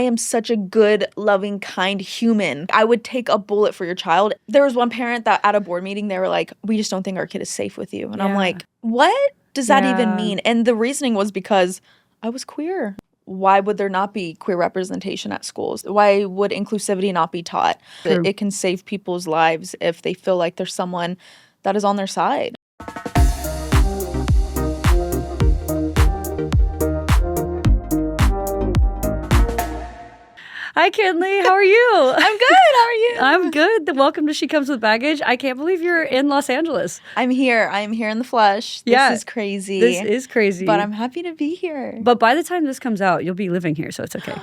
am such a good, loving, kind human. I would take a bullet for your child. There was one parent that at a board meeting, they were like, we just don't think our kid is safe with you. And I'm like, what does that even mean? And the reasoning was because I was queer. Why would there not be queer representation at schools? Why would inclusivity not be taught? It can save people's lives if they feel like there's someone that is on their side. Hi, Kinley. How are you? I'm good. How are you? I'm good. Welcome to She Comes With Baggage. I can't believe you're in Los Angeles. I'm here. I'm here in the flesh. This is crazy. This is crazy. But I'm happy to be here. But by the time this comes out, you'll be living here, so it's okay.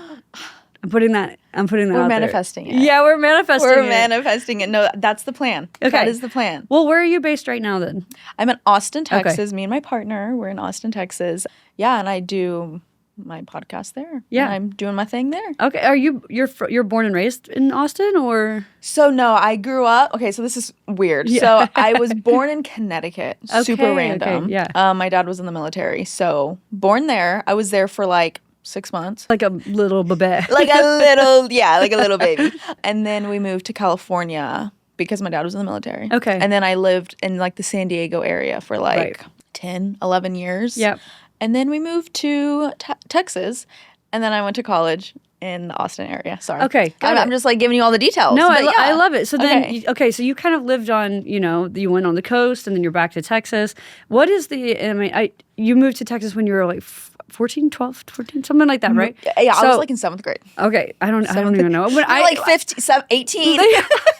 I'm putting that We're out manifesting there. it. Yeah, we're manifesting it. We're manifesting it. No, that's the plan. Okay. That is the plan. Well, where are you based right now then? I'm in Austin, Texas. Me and my partner, we're in Austin, Texas. Yeah, and I do my podcast there. Yeah. And I'm doing my thing there. Okay. Are you're born and raised in Austin or? So no, I grew up. Okay, so this is weird. Yeah. So I was born in Connecticut. Super random. Okay, yeah. My dad was in the military. So born there. I was there for like 6 months. Like a little baby. like a little baby. And then we moved to California because my dad was in the military. Okay. And then I lived in like the San Diego area for like 10, 11 years. Yep. And then we moved to Texas, and then I went to college in the Austin area. Sorry. Okay, I'm just like giving you all the details. No, but I love it. So then, okay. So you kind of lived on, you went on the coast, and then you're back to Texas. What is you moved to Texas when you were like 14, 12, 14, something like that, right? Yeah, I was like in 7th grade. Okay, I don't even know. When I like 15, 18.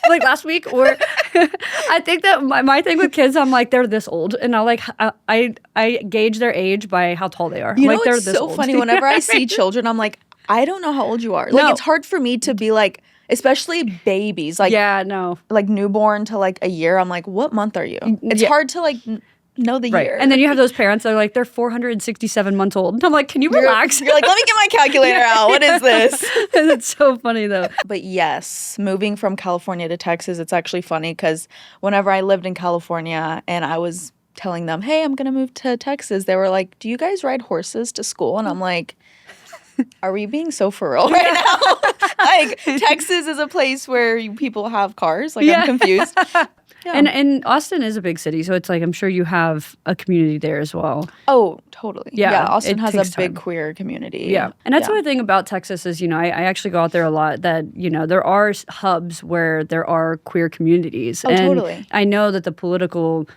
Like last week, or I think that my thing with kids, I'm like, they're this old, and I gauge their age by how tall they are. You like, know, they're it's this so old. funny. Whenever I see children, I'm like, I don't know how old you are. Like, it's hard for me to be like, especially babies. Like, like newborn to like a year. I'm like, what month are you? It's hard to like know the year. And then you have those parents that are like, they're 467 months old. And I'm like, can you relax? You're like, let me get my calculator out. What is this? It's so funny though. But yes, moving from California to Texas, it's actually funny because whenever I lived in California and I was telling them, hey, I'm going to move to Texas, they were like, do you guys ride horses to school? And I'm like, are we being so for real right now? Like, Texas is a place where people have cars. Like, I'm confused. Yeah. And Austin is a big city, so it's like I'm sure you have a community there as well. Oh, totally. Yeah, Austin has a big time. queer community. Yeah. And that's one thing about Texas is, I actually go out there a lot that, there are hubs where there are queer communities. Oh, and totally. I know that the political,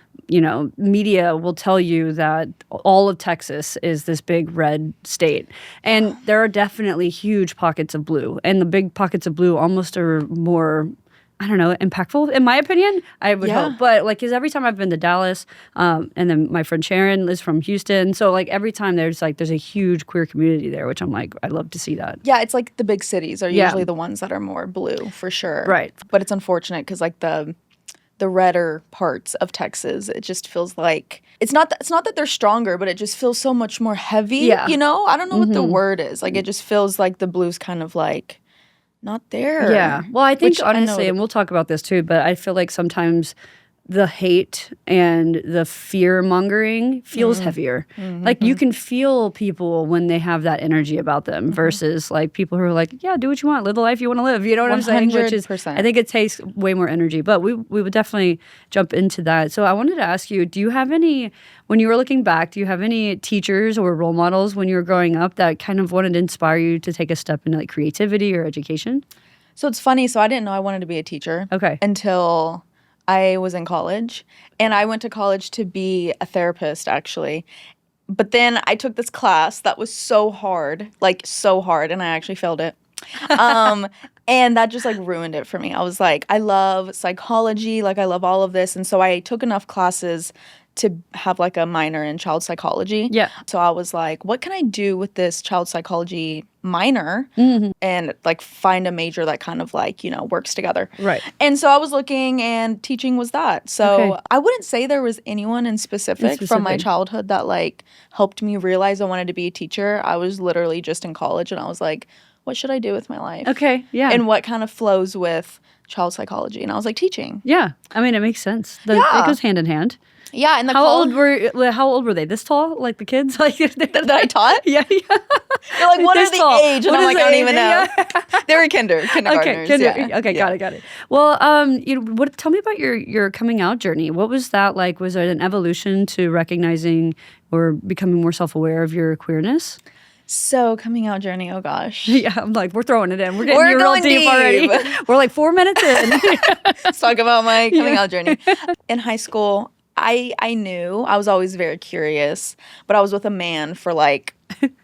media will tell you that all of Texas is this big red state. And there are definitely huge pockets of blue. And the big pockets of blue almost are more, I don't know, impactful, in my opinion. I would hope. But, because every time I've been to Dallas, and then my friend Sharon is from Houston. So, every time there's a huge queer community there, which I'm like, I love to see that. Yeah, it's like the big cities are usually the ones that are more blue, for sure. Right. But it's unfortunate because, the redder parts of Texas, it just feels like it's not that they're stronger, but it just feels so much more heavy. Yeah. I don't know what the word is. Like, it just feels like the blue's kind of like not there. Yeah. Well, I think honestly, and we'll talk about this too, but I feel like sometimes the hate and the fear mongering feels heavier. Mm-hmm. Like, you can feel people when they have that energy about them versus people who are like, yeah, do what you want, live the life you want to live. You know what I'm saying? Which is, I think it takes way more energy, but we would definitely jump into that. So I wanted to ask you, when you were looking back, do you have any teachers or role models when you were growing up that kind of wanted to inspire you to take a step into creativity or education? So it's funny. So I didn't know I wanted to be a teacher. Okay. Until I was in college, and I went to college to be a therapist, actually. But then I took this class that was so hard, and I actually failed it. And that just ruined it for me. I was like, I love psychology, I love all of this. And so I took enough classes to have a minor in child psychology. Yeah. So I was like, what can I do with this child psychology minor and find a major that kind of works together. Right. And so I was looking, and teaching was that. So I wouldn't say there was anyone in specific from my childhood that helped me realize I wanted to be a teacher. I was literally just in college, and I was like, what should I do with my life? Okay, yeah. And what kind of flows with child psychology? And I was like, teaching. Yeah, I mean, it makes sense. It goes hand in hand. Yeah, and how old were they? This tall, like the kids, like that I taught? Yeah. They're like, what is the age? And I'm like, I don't even know. Yeah. They were kindergartners. Okay, got it. Well, tell me about your coming out journey. What was that like? Was it an evolution to recognizing or becoming more self-aware of your queerness? So coming out journey, oh gosh. Yeah, I'm like, we're throwing it in. We're getting real deep already. We're like 4 minutes in. Let's talk about my coming out journey. In high school, I knew, I was always very curious, but I was with a man for like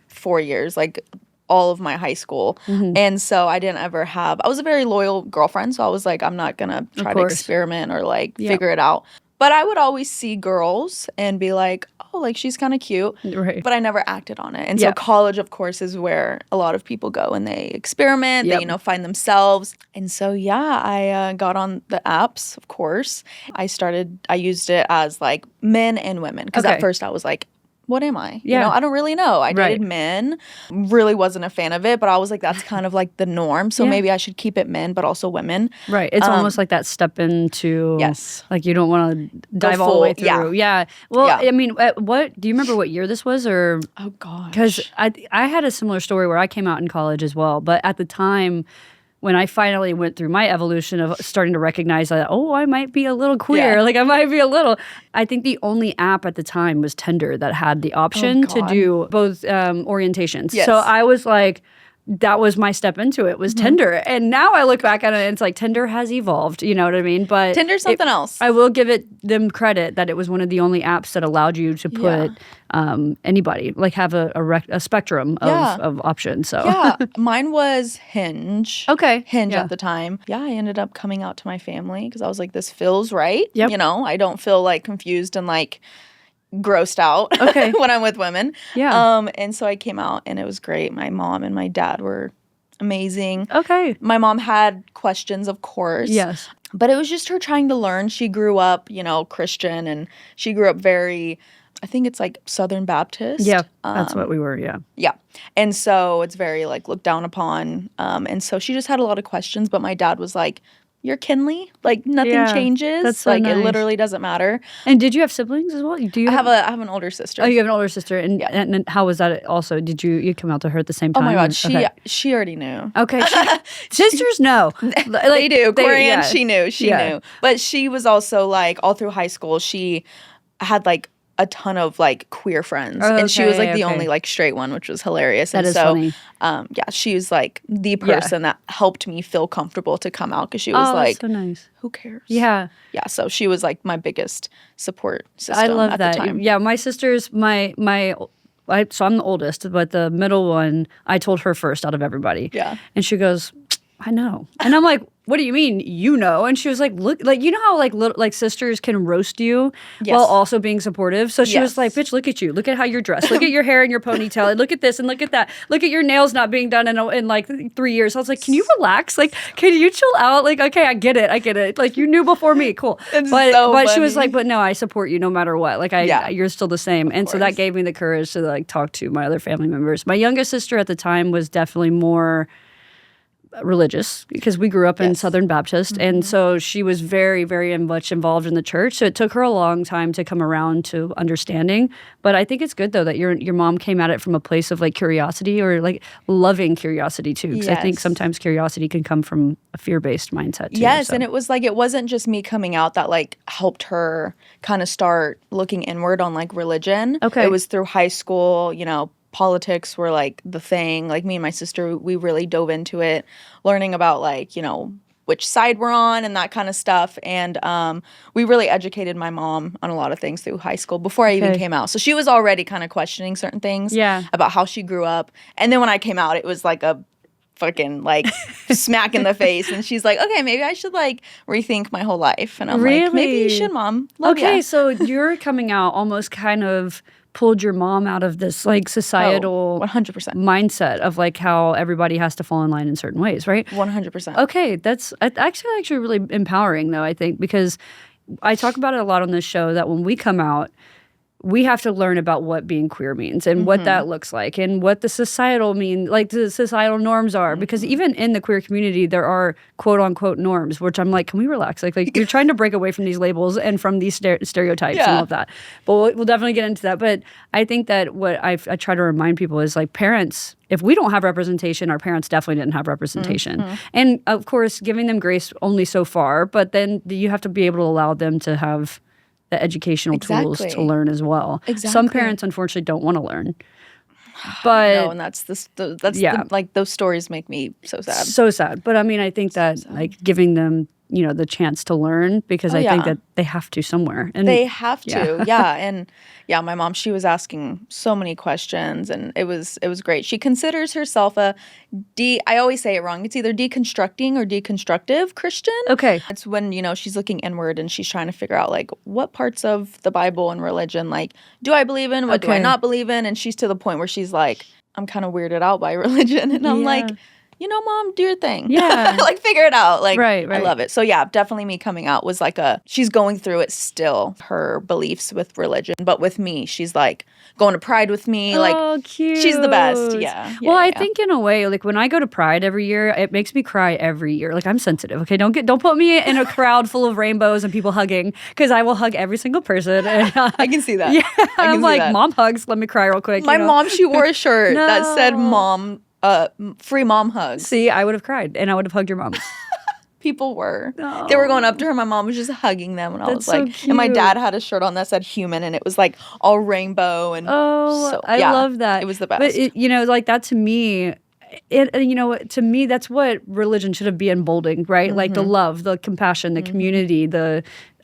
4 years, like all of my high school. Mm-hmm. And so I didn't ever I was a very loyal girlfriend. So I was like, I'm not going to try to experiment or like figure it out. But I would always see girls and be like, oh, like she's kind of cute. Right. But I never acted on it. And so college, of course, is where a lot of people go and they experiment, they, find themselves. And so, I got on the apps, of course. I used it as like men and women. Because at first I was like, what am I? Yeah. I don't really know. I dated men, really wasn't a fan of it, but I was like, that's kind of like the norm. So maybe I should keep it men, but also women. Right. It's almost like that step into, like you don't want to dive all the way through. Yeah. Well, I mean, do you remember what year this was? Or oh gosh. Because I had a similar story where I came out in college as well, but at the time, when I finally went through my evolution of starting to recognize that, I might be a little queer. Like I might be a little. I think the only app at the time was Tinder that had the option to do both orientations. Yes. So I was like, that was my step into it, was Tinder. And now I look back at it and it's like Tinder has evolved, you know what I mean? But Tinder's something else. I will give them credit that it was one of the only apps that allowed you to put anybody, like have a spectrum of options. So mine was Hinge. Okay. Hinge at the time. Yeah, I ended up coming out to my family because I was like, this feels right. Yep. I don't feel like confused and like grossed out when I'm with women. Yeah. And so I came out and it was great. My mom and my dad were amazing. Okay. My mom had questions, of course. Yes. But it was just her trying to learn. She grew up, Christian, and she grew up very, I think it's like Southern Baptist. Yeah, that's what we were, yeah. Yeah. And so it's very like looked down upon. And so she just had a lot of questions, but my dad was like, you're Kinley, like nothing changes. That's so nice. It literally doesn't matter. And did you have siblings as well? I have an older sister. Oh, you have an older sister, and how was that? Also, did you come out to her at the same time? Oh my God, she already knew. Okay, sisters know. They do. Corianne, she knew. She knew, but she was also like all through high school. She had like a ton of like queer friends, and she was like the only like straight one, which was hilarious. That and is so funny. She was like the person that helped me feel comfortable to come out, because she was like, so nice. Who cares? Yeah. So she was like my biggest support system. I love at that. The time. Yeah, my sister's so I'm the oldest, but the middle one, I told her first out of everybody. Yeah. And she goes, I know. And I'm like, what do you mean, you know? And she was like, look, like, you know how like little, like sisters can roast you while also being supportive? So she was like, bitch, look at you. Look at how you're dressed. Look at your hair and your ponytail. And look at this and look at that. Look at your nails not being done in like 3 years. I was like, can you relax? Like, can you chill out? Like, okay, I get it. Like, you knew before me. Cool. But she was like, but no, I support you no matter what. Like, you're still the same. And so that gave me the courage to like talk to my other family members. My youngest sister at the time was definitely more religious because we grew up in Southern Baptist, and so she was very, very much involved in the church. So it took her a long time to come around to understanding. But I think it's good though that your mom came at it from a place of like curiosity, or like loving curiosity too. Because I think sometimes curiosity can come from a fear-based mindset too. Yes, and it was like it wasn't just me coming out that like helped her kind of start looking inward on like religion. Okay, it was through high school. Politics were like the thing. Like me and my sister, we really dove into it, learning about like, which side we're on and that kind of stuff. And we really educated my mom on a lot of things through high school before I even came out. So she was already kind of questioning certain things about how she grew up. And then when I came out, it was like a fucking like smack in the face. And she's like, okay, maybe I should like rethink my whole life. And I'm like, maybe you should, Mom. Love ya. So you're coming out almost kind of pulled your mom out of this like societal 100% mindset of like how everybody has to fall in line in certain ways, right? 100%. Okay, that's actually really empowering though, I think, because I talk about it a lot on this show that when we come out, we have to learn about what being queer means and what that looks like and what the societal the societal norms are. Because even in the queer community, there are quote unquote norms, which I'm like, can we relax? Like you're trying to break away from these labels and from these stereotypes and all of that. But we'll definitely get into that. But I think that what I try to remind people is like parents, if we don't have representation, our parents definitely didn't have representation. And of course, giving them grace only so far, but then you have to be able to allow them to have the educational tools to learn as well. Some parents, unfortunately, don't want to learn. But no, and that's like those stories make me so sad. So sad. But I mean, I think that like giving them, the chance to learn, because I think that they have to somewhere. And they have to. Yeah. And my mom, she was asking so many questions, and it was great. She considers herself I always say it wrong. It's either deconstructing or deconstructive Christian. Okay. It's when, she's looking inward and she's trying to figure out like what parts of the Bible and religion, like, do I believe in? What do I not believe in? And she's to the point where she's like, I'm kind of weirded out by religion. And I'm like, Mom, do your thing. Yeah. Like, figure it out. Like, right. I love it. So, definitely me coming out was like she's going through it still, her beliefs with religion. But with me, she's like going to Pride with me. Like, cute. She's the best. Yeah. Well, I think in a way, like when I go to Pride every year, it makes me cry every year. Like, I'm sensitive. Okay. Don't put me in a crowd full of rainbows and people hugging, because I will hug every single person. And, I can see that. Yeah. I'm like, mom hugs. Let me cry real quick. My mom, she wore a shirt that said mom. Free mom hugs. See, I would have cried and I would have hugged your mom. People were. Oh. They were going up to her. My mom was just hugging them. And I was like, cute. And my dad had a shirt on that said human, and it was like all rainbow. And I love that. It was the best. But, like that to me, to me, that's what religion should have been emboldening, right? Like the love, the compassion, the community,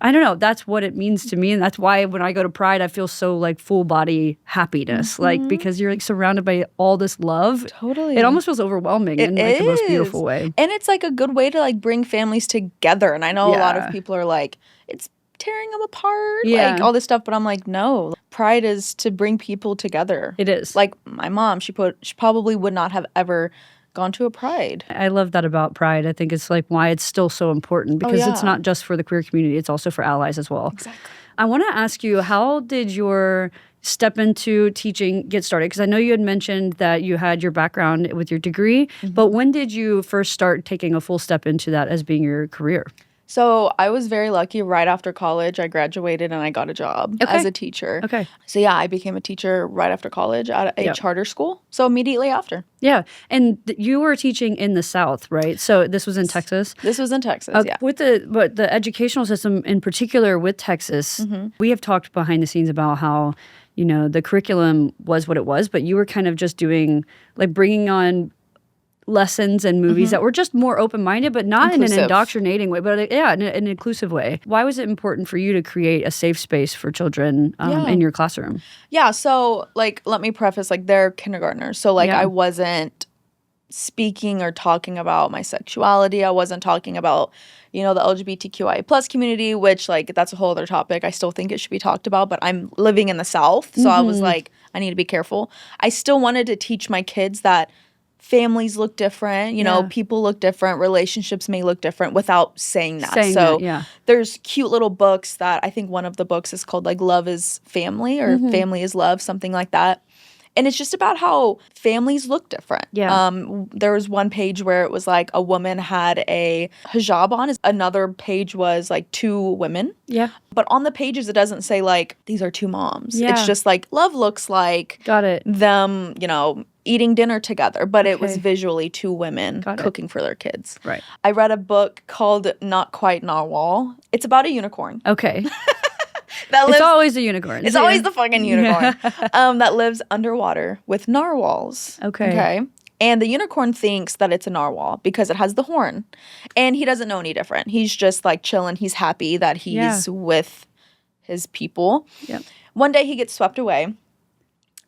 I don't know. That's what it means to me. And that's why when I go to Pride, I feel so like full body happiness, like because you're like surrounded by all this love. Totally. It almost feels overwhelming in like the most beautiful way. And it's like a good way to like bring families together. And I know a lot of people are like, it's tearing them apart, like all this stuff. But I'm like, no, Pride is to bring people together. It is. Like my mom, she probably would not have ever gone to a Pride. I love that about Pride. I think it's like why it's still so important, because it's not just for the queer community, it's also for allies as well. Exactly. I want to ask you, how did your step into teaching get started? Because I know you had mentioned that you had your background with your degree, but when did you first start taking a full step into that as being your career? So I was very lucky. Right after college, I graduated and I got a job as a teacher. Okay. So I became a teacher right after college at a charter school. So immediately after. Yeah. And you were teaching in the South, right? So this was in Texas? This was in Texas, yeah. With the educational system in particular with Texas, we have talked behind the scenes about how, the curriculum was what it was, but you were kind of just doing, like bringing on lessons and movies that were just more open-minded, but not inclusive. In an indoctrinating way, but in an inclusive way. Why was it important for you to create a safe space for children in your classroom? Yeah, so like let me preface, like they're kindergartners, so like I wasn't speaking or talking about my sexuality. I wasn't talking about, the LGBTQIA plus community, which like that's a whole other topic. I still think it should be talked about, but I'm living in the South, so I was like, I need to be careful. I still wanted to teach my kids that families look different, people look different, relationships may look different without saying that. There's cute little books that I think one of the books is called like Love is Family or Family is Love, something like that. And it's just about how families look different. Yeah. There was one page where it was like a woman had a hijab on. Another page was like two women. Yeah. But on the pages, it doesn't say like, these are two moms. Yeah. It's just like, love looks like them, eating dinner together, but it was visually two women cooking for their kids. Right. I read a book called Not Quite Narwhal. It's about a unicorn. Okay. It's always a unicorn. It's always the fucking unicorn. That lives underwater with narwhals. Okay. And the unicorn thinks that it's a narwhal because it has the horn. And he doesn't know any different. He's just like chilling. He's happy that he's with his people. Yeah. One day he gets swept away.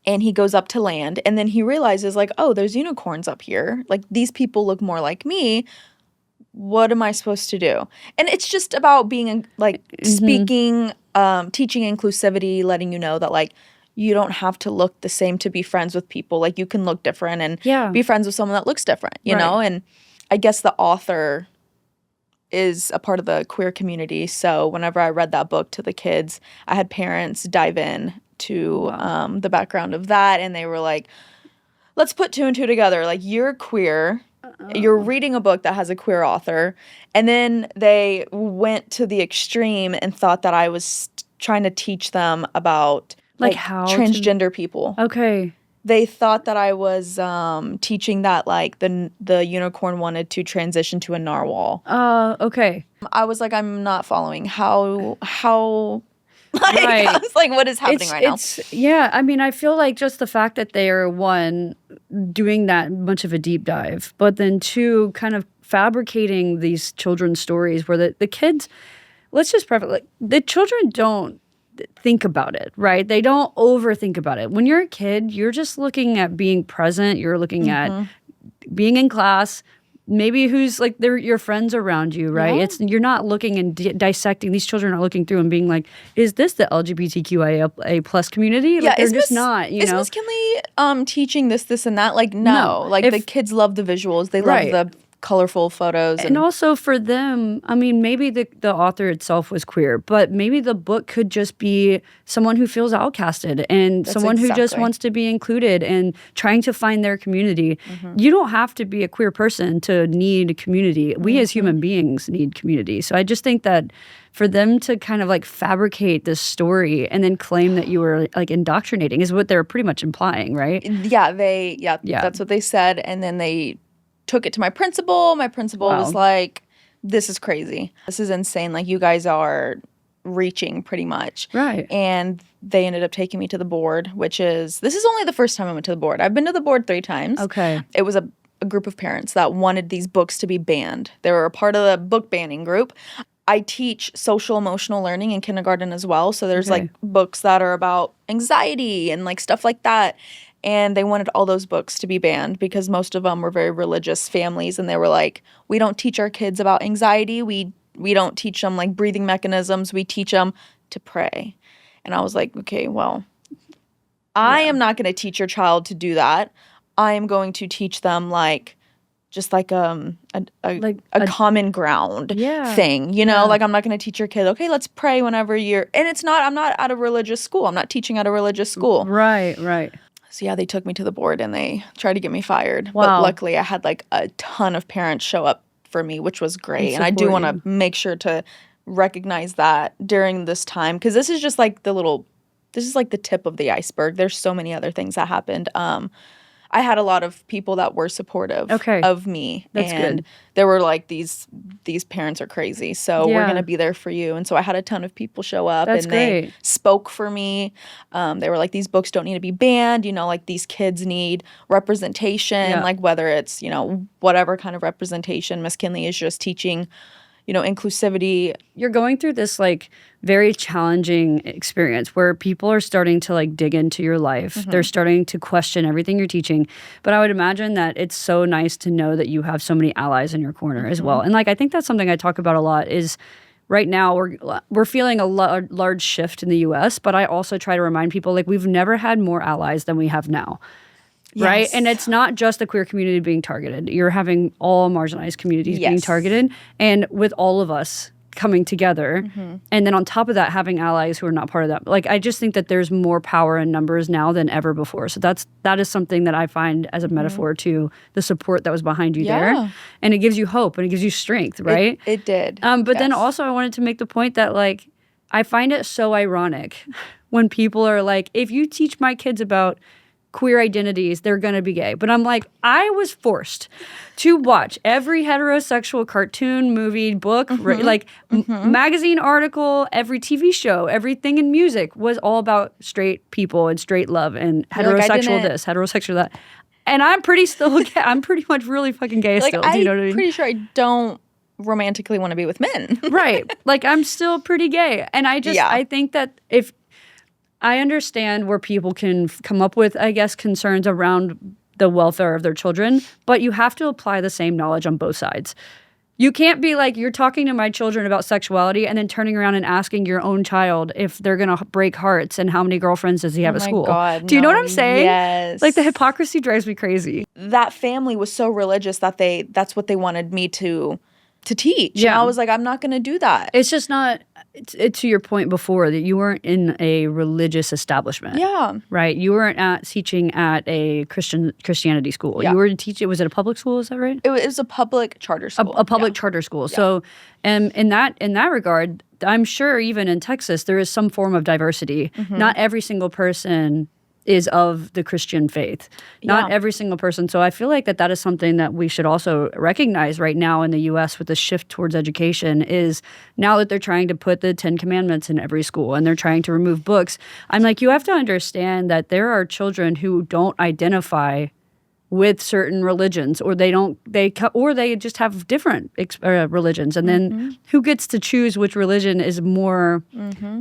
And he goes up to land, and then he realizes, like, oh, there's unicorns up here. Like, these people look more like me. What am I supposed to do? And it's just about being, like, speaking, teaching inclusivity, letting you know that, like, you don't have to look the same to be friends with people. Like, you can look different and be friends with someone that looks different, you know? And I guess the author is a part of the queer community. So whenever I read that book to the kids, I had parents dive in to the background of that, and they were like, let's put 2 and 2 together. Like, you're queer. You're reading a book that has a queer author. And then they went to the extreme and thought that I was trying to teach them about like how transgender people. Okay. They thought that I was teaching that like the unicorn wanted to transition to a narwhal. Okay. I was like, I'm not following how like, right. I was like, what is happening right now? Yeah, I mean, I feel like just the fact that they are, one, doing that much of a deep dive, but then 2, kind of fabricating these children's stories where the kids, let's just preface, like, the children don't think about it, right? They don't overthink about it. When you're a kid, you're just looking at being present. You're looking at being in class, maybe who's like they're your friends around you, right? Yeah. You're not looking and dissecting. These children are looking through and being like, is this the LGBTQIA plus community? Like, they're just not, you know. Is Miss Kinley teaching this, and that? Like, no. Like, the kids love the visuals. They love the colorful photos. And also for them, I mean, maybe the author itself was queer, but maybe the book could just be someone who feels outcasted and someone who just wants to be included and trying to find their community. You don't have to be a queer person to need community. We as human beings need community. So I just think that for them to kind of like fabricate this story and then claim that you were like indoctrinating is what they're pretty much implying, right? Yeah, that's what they said. And then they took it to my principal. My principal was like, this is crazy. This is insane. Like, you guys are reaching pretty much. Right. And they ended up taking me to the board, this is only the first time I went to the board. I've been to the board 3 times. Okay. It was a group of parents that wanted these books to be banned. They were a part of the book banning group. I teach social emotional learning in kindergarten as well. So there's like books that are about anxiety and like stuff like that. And they wanted all those books to be banned because most of them were very religious families. And they were like, we don't teach our kids about anxiety. We don't teach them like breathing mechanisms. We teach them to pray. And I was like, okay, well, I am not going to teach your child to do that. I am going to teach them like just like a common ground thing, you know? Like, I'm not going to teach your kid, okay, let's pray whenever you're... And I'm not at a religious school. I'm not teaching at a religious school. Right, right. So, yeah, they took me to the board and they tried to get me fired. Wow. But luckily, I had, like, a ton of parents show up for me, which was great. And I do want to make sure to recognize that during this time. Because this is just, like, this is, like, the tip of the iceberg. There's so many other things that happened. I had a lot of people that were supportive of me. That's good. There were like, these parents are crazy, so we're going to be there for you. And so I had a ton of people show up. That's great. They spoke for me. They were like, these books don't need to be banned. You know, like, these kids need representation, like whether it's, you know, whatever kind of representation. Miss Kinley is just teaching, you know, inclusivity. You're going through this like very challenging experience where people are starting to like dig into your life. They're starting to question everything you're teaching. But I would imagine that it's so nice to know that you have so many allies in your corner as well. And like, I think that's something I talk about a lot is right now we're feeling a large shift in the US, but I also try to remind people like we've never had more allies than we have now. Yes. Right? And it's not just the queer community being targeted. You're having all marginalized communities being targeted. And with all of us coming together, and then on top of that, having allies who are not part of that. Like, I just think that there's more power in numbers now than ever before. So that is something that I find as a metaphor to the support that was behind you there. And it gives you hope and it gives you strength, right? It did. But then also I wanted to make the point that, like, I find it so ironic when people are like, if you teach my kids about queer identities, they're going to be gay. But I'm like, I was forced to watch every heterosexual cartoon, movie, book, magazine article, every TV show, everything in music was all about straight people and straight love and heterosexual this, heterosexual that. And I'm pretty much really fucking gay still. Do you know what I mean? I'm pretty sure I don't romantically want to be with men. Right. Like, I'm still pretty gay. And I think that if I understand where people can come up with, I guess, concerns around the welfare of their children, but you have to apply the same knowledge on both sides. You can't be like, you're talking to my children about sexuality and then turning around and asking your own child if they're going to break hearts and how many girlfriends does he have at school. God, Do you know what I'm saying? Yes. Like, the hypocrisy drives me crazy. That family was so religious that that's what they wanted me to to teach. Yeah. And I was like, I'm not going to do that. It's just not, it's to your point before that you weren't in a religious establishment. Yeah. Right? You weren't teaching at a Christianity school. Yeah. You were teaching, was it a public school? Is that right? It was a public charter school. A public charter school. Yeah. So in that regard, I'm sure even in Texas, there is some form of diversity. Mm-hmm. Not every single person is of the Christian faith. Not every single person. So I feel like that is something that we should also recognize right now in the U.S. with the shift towards education is now that they're trying to put the 10 Commandments in every school and they're trying to remove books. I'm like, you have to understand that there are children who don't identify with certain religions, or they just have different religions, and then who gets to choose which religion is more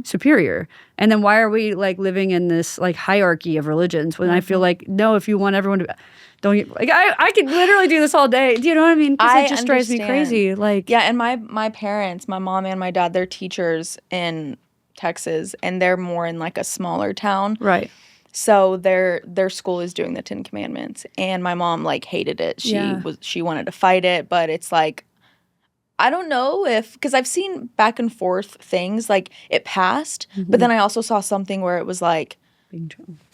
superior? And then why are we like living in this like hierarchy of religions when I feel like no, if you want everyone to don't you, like I could literally do this all day. Do you know what I mean? Because it just drives me crazy. Like and my parents, my mom and my dad, they're teachers in Texas, and they're more in like a smaller town, right? So their school is doing the 10 Commandments, and my mom like hated it. She wanted to fight it, but it's like I don't know if, because I've seen back and forth things like it passed, but then I also saw something where it was like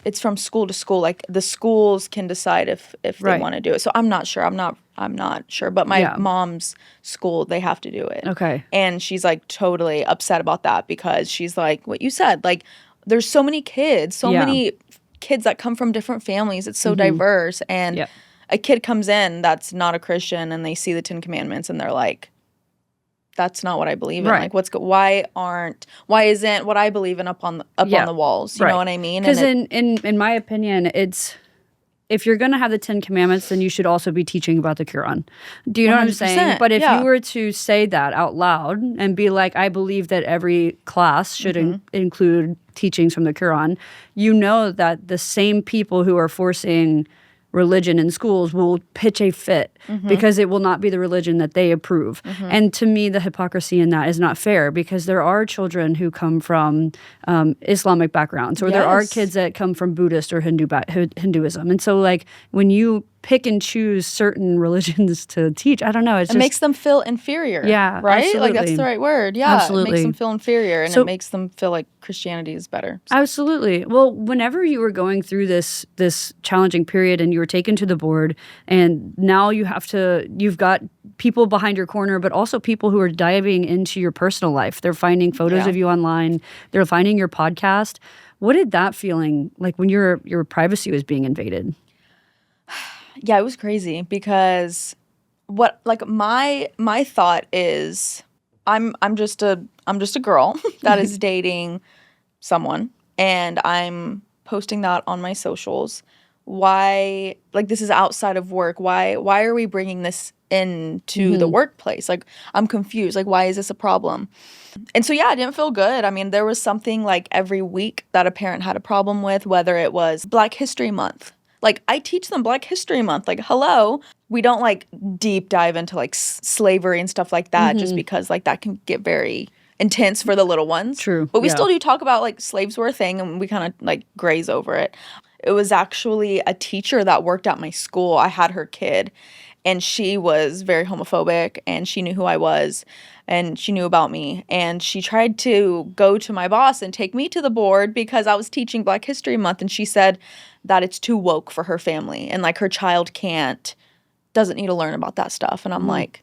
it's from school to school. Like the schools can decide if they want to do it. So I'm not sure. I'm not sure. But my mom's school, they have to do it. Okay. And she's like totally upset about that because she's like what you said, like there's so many kids, many kids that come from different families. It's so diverse. And a kid comes in that's not a Christian and they see the 10 Commandments and they're like, that's not what I believe in. Like, why isn't what I believe in up on the walls? You know what I mean? Because in my opinion, it's, if you're going to have the 10 Commandments, then you should also be teaching about the Quran. Do you know what I'm saying? But if you were to say that out loud and be like, I believe that every class should include teachings from the Quran, you know that the same people who are forcing religion in schools will pitch a fit because it will not be the religion that they approve. And to me, the hypocrisy in that is not fair because there are children who come from Islamic backgrounds, or there are kids that come from Buddhist or Hinduism. And so like when you pick and choose certain religions to teach, I don't know. It makes them feel inferior. Yeah. Right? Absolutely. Like that's the right word. Yeah. Absolutely. It makes them feel inferior and it makes them feel like Christianity is better. So. Absolutely. Well, whenever you were going through this challenging period and you were taken to the board and now you've got people behind your corner, but also people who are diving into your personal life. They're finding photos of you online. They're finding your podcast. What did that feeling like when your privacy was being invaded? Yeah, it was crazy because my thought is I'm just a girl that is dating someone and I'm posting that on my socials. Why, like, this is outside of work. Why are we bringing this into the workplace? Like, I'm confused. Like, why is this a problem? And so, I didn't feel good. I mean, there was something like every week that a parent had a problem with, whether it was Black History Month. Like, I teach them Black History Month. Like, hello. We don't, like, deep dive into, like, slavery and stuff like that just because, like, that can get very intense for the little ones. True. But we still do talk about, like, slaves were a thing, and we kind of, like, graze over it. It was actually a teacher that worked at my school. I had her kid, and she was very homophobic, and she knew who I was, and she knew about me. And she tried to go to my boss and take me to the board because I was teaching Black History Month, and she said that it's too woke for her family, and, like, her child doesn't need to learn about that stuff. And I'm like,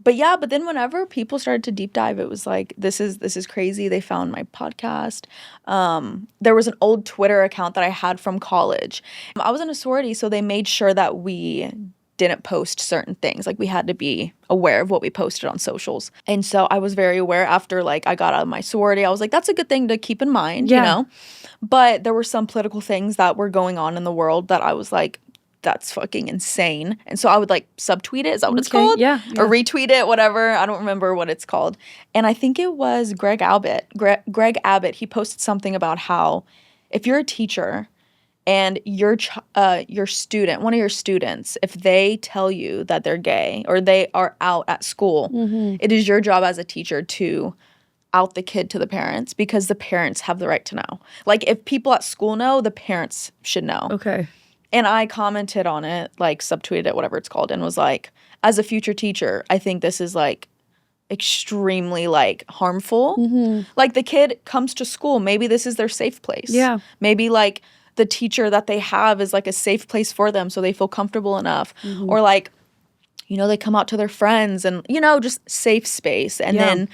but then whenever people started to deep dive, it was like, this is crazy. They found my podcast. There was an old Twitter account that I had from college. I was in a sorority, so they made sure that we didn't post certain things. Like, we had to be aware of what we posted on socials. And so I was very aware after, like, I got out of my sorority. I was like, that's a good thing to keep in mind, you know? But there were some political things that were going on in the world that I was like, that's fucking insane. And so I would, like, subtweet it. Is that what it's called? Yeah. Or retweet it, whatever. I don't remember what it's called. And I think it was Greg Abbott. Greg Abbott, he posted something about how if you're a teacher and your student, one of your students, if they tell you that they're gay or they are out at school, it is your job as a teacher to out the kid to the parents because the parents have the right to know. Like, if people at school know, the parents should know. Okay. And I commented on it, like, subtweeted it, whatever it's called, and was like, as a future teacher, I think this is like extremely like harmful. Like the kid comes to school, maybe this is their safe place. Yeah. Maybe like the teacher that they have is like a safe place for them so they feel comfortable enough. Or like, you know, they come out to their friends and, you know, just safe space. And then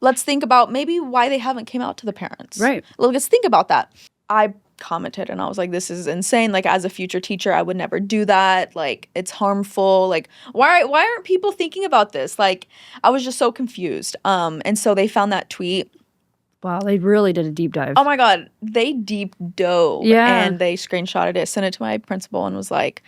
let's think about maybe why they haven't came out to the parents. Right. Let's think about that. I commented and I was like, this is insane. Like, as a future teacher, I would never do that. Like, it's harmful. Like, why aren't people thinking about this? Like, I was just so confused. And so they found that tweet. Wow, they really did a deep dive. Oh my God, they deep dove. Yeah. And they screenshotted it, sent it to my principal and was like,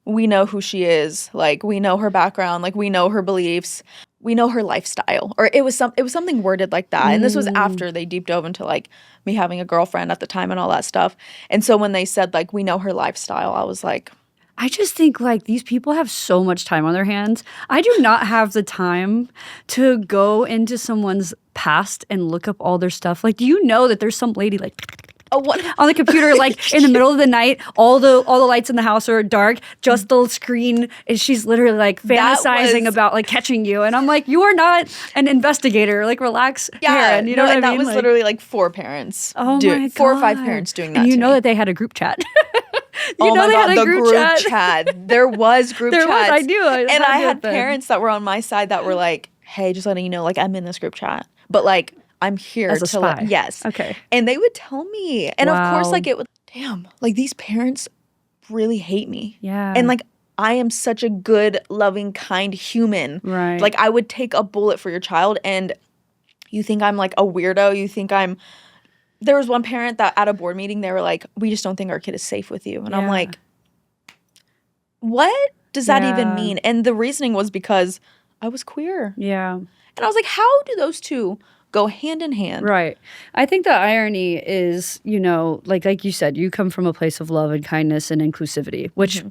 we know who she is. Like, we know her background. Like, we know her beliefs. We know her lifestyle. Or it was something worded like that. And this was after they deep dove into like me having a girlfriend at the time and all that stuff. And so when they said like, we know her lifestyle, I was like, I just think like these people have so much time on their hands. I do not have the time to go into someone's past and look up all their stuff. Like, do you know that there's some lady like on the computer, like in the middle of the night, all the lights in the house are dark, just the screen, and she's literally like fantasizing about like catching you. And I'm like, you are not an investigator. Like, relax, Karen. You know what I mean? That was like, literally like 4 parents. Oh my God. 4 or 5 parents doing that. And you to know me. that they had a group chat. Oh my God, the group chat. There was group chats. I do. And I had parents that were on my side that were like, hey, just letting you know, like, I'm in this group chat. But like, I'm here as a to spy. yes. Okay. And they would tell me. And of course, Wow. like, it would, damn, like, these parents really hate me. Yeah. And like, I am such a good, loving, kind human. Right. Like, I would take a bullet for your child. And you think I'm like a weirdo. You think there was one parent that at a board meeting, they were like, we just don't think our kid is safe with you. And I'm like, what does that even mean? And the reasoning was because I was queer. Yeah. And I was like, how do those two go hand in hand? Right. I think the irony is, you know, like you said, you come from a place of love and kindness and inclusivity, which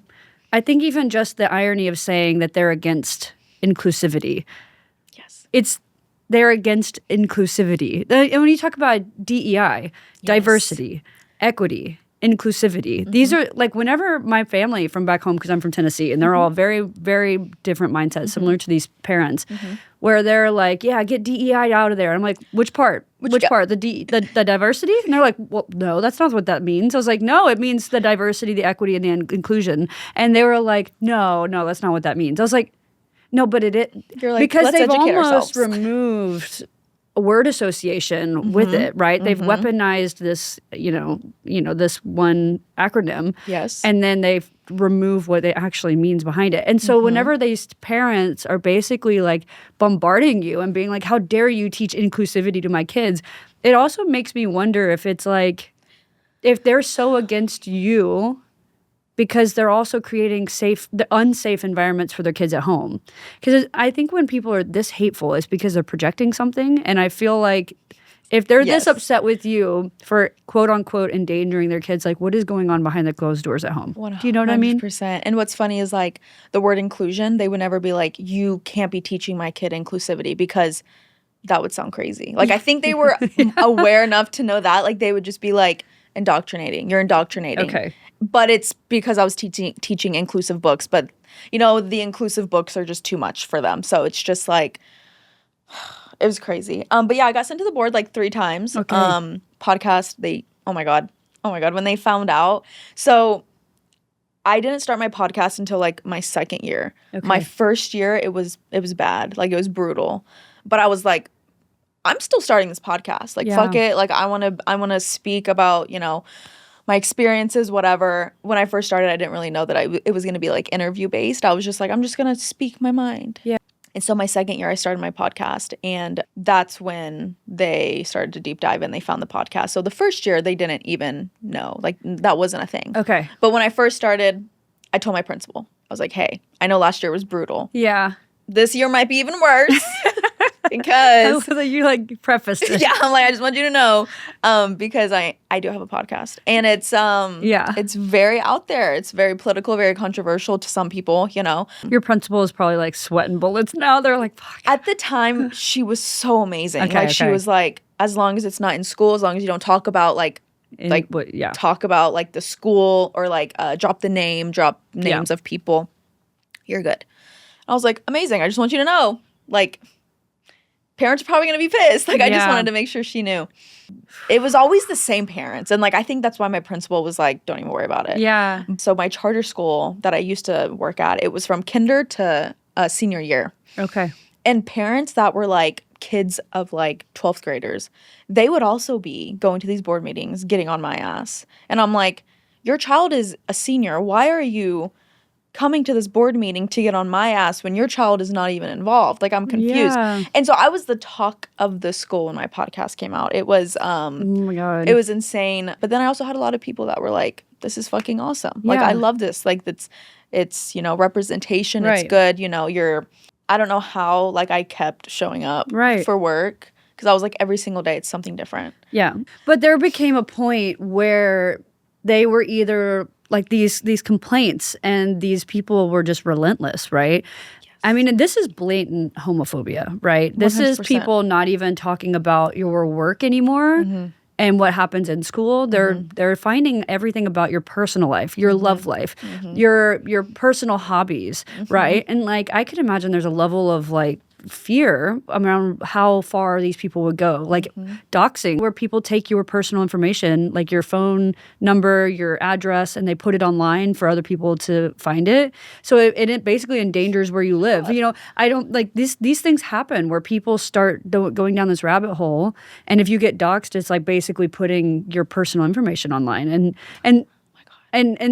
I think even just the irony of saying that they're against inclusivity. Yes. They're against inclusivity. And when you talk about DEI, diversity, equity, inclusivity, these are like, whenever my family from back home, because I'm from Tennessee, and they're all very, very different mindsets, similar to these parents, where they're like, yeah, get DEI out of there. I'm like, which part? Which part? The diversity? And they're like, well, no, that's not what that means. I was like, no, it means the diversity, the equity, and the inclusion. And they were like, no, that's not what that means. I was like, no, but You're like, because let's they've educate almost ourselves. removed a word association with it, right? They've weaponized this, you know, this one acronym. Yes. And then they've removed what it actually means behind it. And so whenever these parents are basically like bombarding you and being like, how dare you teach inclusivity to my kids? It also makes me wonder if it's like, if they're so against you because they're also creating unsafe environments for their kids at home. Because I think when people are this hateful, it's because they're projecting something. And I feel like if they're this upset with you for quote unquote endangering their kids, like, what is going on behind the closed doors at home? 100%. Do you know what I mean? And what's funny is like the word inclusion, they would never be like, you can't be teaching my kid inclusivity, because that would sound crazy. Like, I think they were aware enough to know that. Like, they would just be like, indoctrinating. You're indoctrinating. Okay. But it's because I was teaching inclusive books. But, you know, the inclusive books are just too much for them. So it's just like, it was crazy. But yeah, I got sent to the board like 3 times. Okay. Podcast, oh my God, when they found out. So I didn't start my podcast until like my 2nd year. Okay. My 1st year, it was bad. Like, it was brutal. But I was like, I'm still starting this podcast. Like, fuck it. Like, I want to speak about, you know, my experiences, whatever. When I first started, I didn't really know that it was going to be like interview based. I was just like, I'm just going to speak my mind. Yeah. And so my 2nd year, I started my podcast, and that's when they started to deep dive and they found the podcast. So the 1st year, they didn't even know. Like, that wasn't a thing. Okay. But when I first started, I told my principal, I was like, hey, I know last year was brutal. Yeah. This year might be even worse. Because you like prefaced it. Yeah, I'm like, I just want you to know, because I do have a podcast, and it's it's very out there. It's very political, very controversial to some people, you know. Your principal is probably like sweating bullets now. They're like, fuck. At the time, she was so amazing. She was like, as long as it's not in school, as long as you don't talk about talk about like the school or like drop names of people, you're good. I was like, amazing. I just want you to know, like, parents are probably going to be pissed. Like, I just wanted to make sure she knew. It was always the same parents. And, like, I think that's why my principal was like, don't even worry about it. Yeah. So my charter school that I used to work at, it was from kinder to senior year. Okay. And parents that were, like, kids of, like, 12th graders, they would also be going to these board meetings, getting on my ass. And I'm like, your child is a senior. Why are you coming to this board meeting to get on my ass when your child is not even involved? Like, I'm confused. Yeah. And so I was the talk of the school when my podcast came out. It was, oh my God. It was insane. But then I also had a lot of people that were like, this is fucking awesome. Like, I love this. Like, it's, you know, representation. It's good. You know, I don't know how, like, I kept showing up for work because I was like, every single day it's something different. Yeah. But there became a point where they were either like these complaints and these people were just relentless, right? Yes. I mean, and this is blatant homophobia, right? 100%. This is people not even talking about your work anymore. And what happens in school. They're finding everything about your personal life, your love life, your personal hobbies, right? And like, I could imagine there's a level of like fear around how far these people would go, like doxing, where people take your personal information, like your phone number, your address, and they put it online for other people to find it. So it basically endangers where you live. You know, I don't like these things happen where people start going down this rabbit hole, and if you get doxed, it's like basically putting your personal information online, and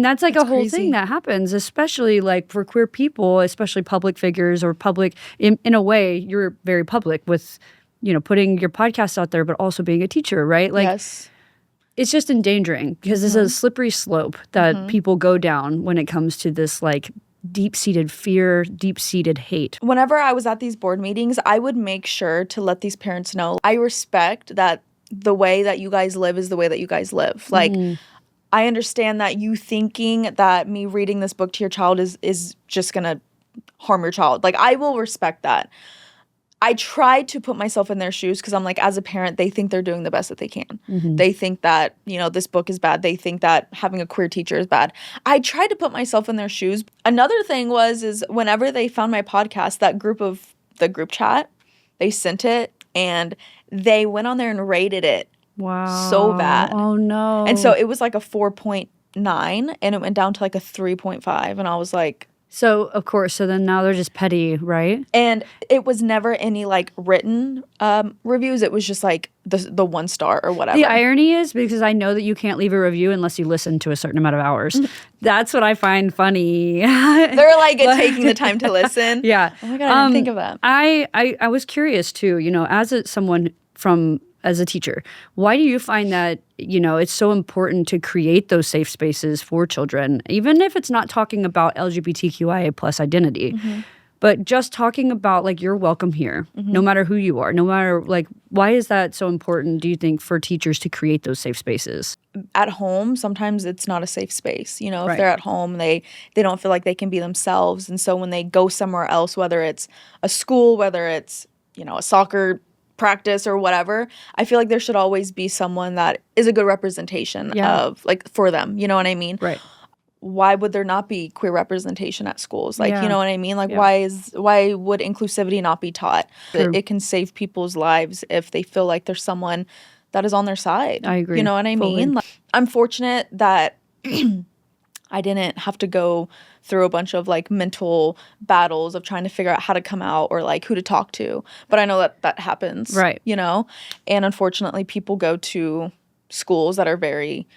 that's like a whole thing that happens, especially like for queer people, especially public figures or public in a way. You're very public with, you know, putting your podcast out there, but also being a teacher, right? Like, it's just endangering because this is a slippery slope that people go down when it comes to this like deep-seated fear, deep-seated hate. Whenever I was at these board meetings, I would make sure to let these parents know, I respect that the way that you guys live is the way that you guys live. Like, I understand that you thinking that me reading this book to your child is just going to harm your child. Like, I will respect that. I try to put myself in their shoes because I'm like, as a parent, they think they're doing the best that they can. They think that, you know, this book is bad. They think that having a queer teacher is bad. I tried to put myself in their shoes. Another thing is whenever they found my podcast, that the group chat, they sent it and they went on there and rated it. Wow. So bad. Oh, no. And so it was like a 4.9 and it went down to like a 3.5. And I was like... So, of course, so then now they're just petty, right? And it was never any like written reviews. It was just like the 1 star or whatever. The irony is, because I know that you can't leave a review unless you listen to a certain amount of hours. That's what I find funny. They're like taking the time to listen. Yeah. Oh my God, I didn't think of that. I was curious too, you know, as a teacher, why do you find that, you know, it's so important to create those safe spaces for children, even if it's not talking about LGBTQIA plus identity, but just talking about like, you're welcome here, no matter who you are, no matter like, why is that so important, do you think, for teachers to create those safe spaces? At home, sometimes it's not a safe space. You know, if they're at home, they don't feel like they can be themselves. And so when they go somewhere else, whether it's a school, whether it's, you know, a soccer practice or whatever, I feel like there should always be someone that is a good representation of like for them, you know what I mean? Right. Why would there not be queer representation at schools? Like, you know what I mean? Like, why would inclusivity not be taught? It can save people's lives if they feel like there's someone that is on their side. I agree. You know what I mean? Like, I'm fortunate that I didn't have to go through a bunch of like mental battles of trying to figure out how to come out or like who to talk to. But I know that happens, right? You know, and unfortunately, people go to schools that are very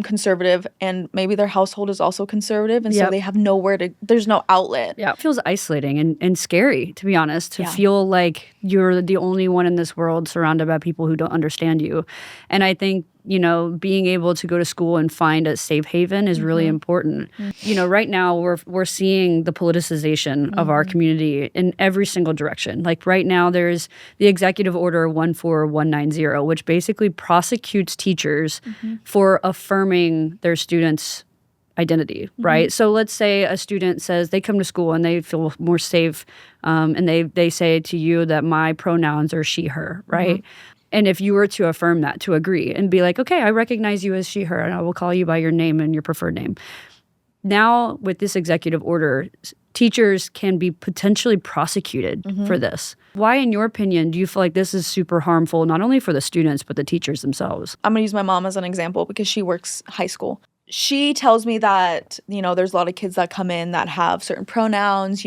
conservative, and maybe their household is also conservative, and so they have there's no outlet. Yeah, it feels isolating and scary, to be honest, to feel like you're the only one in this world surrounded by people who don't understand you. And I think, you know, being able to go to school and find a safe haven is really important. You know, right now we're seeing the politicization of our community in every single direction. Like right now there's the Executive Order 14190, which basically prosecutes teachers for affirming their students' identity, right? So let's say a student says they come to school and they feel more safe, and they say to you that my pronouns are she, her, right? And if you were to affirm that, to agree and be like, okay, I recognize you as she, her, and I will call you by your name and your preferred name. now with this executive order, teachers can be potentially prosecuted for this. Why, in your opinion, do you feel like this is super harmful, not only for the students, but the teachers themselves? I'm going to use my mom as an example because she works high school. She tells me that, there's a lot of kids that come in that have certain pronouns,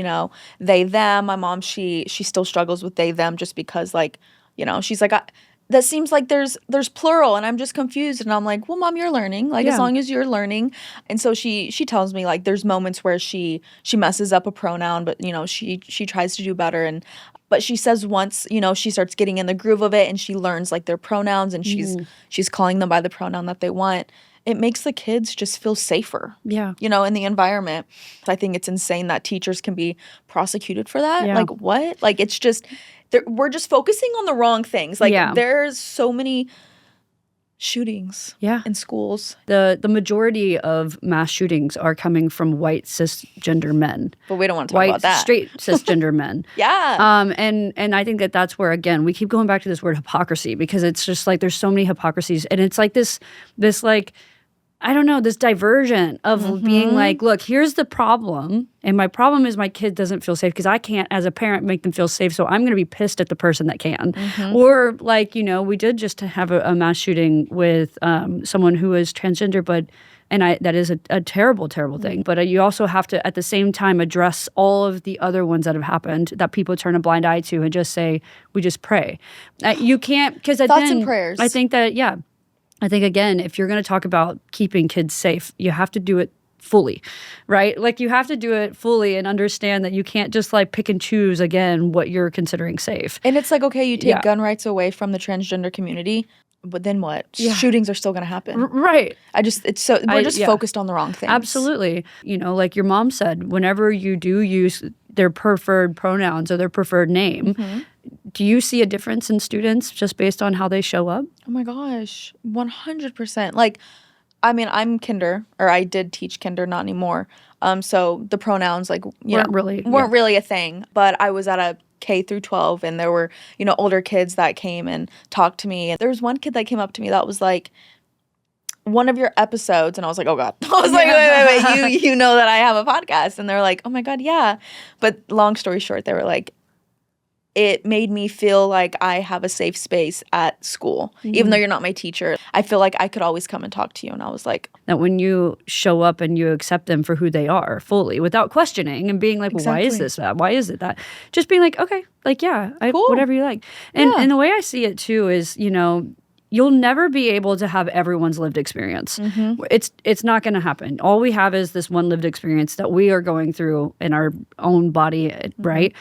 they, them. My mom, she still struggles with they, them just because, like, she's like, that seems like there's plural and I'm just confused. And I'm like, well, mom, you're learning. Like, as long as you're learning. And so she tells me, like, there's moments where she messes up a pronoun, but, she tries to do better. But she says once, she starts getting in the groove of it and she learns, like, their pronouns and she's calling them by the pronoun that they want. It makes the kids just feel safer, in the environment. I think it's insane that teachers can be prosecuted for that. Like, what? Like, it's just, we're just focusing on the wrong things. Like, there's so many shootings in schools. The majority of mass shootings are coming from white cisgender men. But we don't want to talk about that. White, straight cisgender men. And I think that's where, again, we keep going back to this word hypocrisy because it's just like there's so many hypocrisies. And it's like this like, I don't know, this diversion of being like, look, here's the problem. And my problem is my kid doesn't feel safe because I can't, as a parent, make them feel safe. So I'm going to be pissed at the person that can. Or like, we did just have a mass shooting with someone who is transgender, that is a terrible, terrible thing. But you also have to, at the same time, address all of the other ones that have happened that people turn a blind eye to and just say, we just pray. You can't, because thoughts and prayers. I think that, I think, again, if you're going to talk about keeping kids safe, you have to do it fully, right? Like, you have to do it fully and understand that you can't just, like, pick and choose, again, what you're considering safe. And it's like, okay, you take gun rights away from the transgender community, but then what? Shootings are still going to happen. Right. We're just focused on the wrong things. Absolutely. Like your mom said, whenever you do use their preferred pronouns or their preferred name, do you see a difference in students just based on how they show up? Oh my gosh, 100%. Like, I mean, I'm kinder, or I did teach kinder, not anymore. So the pronouns, like, weren't really a thing. But I was at a K through 12, and there were, older kids that came and talked to me. And there was one kid that came up to me that was like, one of your episodes, and I was like, oh God. I was like, wait, you know that I have a podcast? And they're like, oh my God, yeah. But long story short, they were like, it made me feel like I have a safe space at school. Even though you're not my teacher, I feel like I could always come and talk to you. And I was like, that when you show up and you accept them for who they are fully without questioning and being like, well, why is this that? Why is it that? Just being like, okay, like, cool. Whatever you like. And the way I see it too is, you'll never be able to have everyone's lived experience. It's not going to happen. All we have is this one lived experience that we are going through in our own body, right?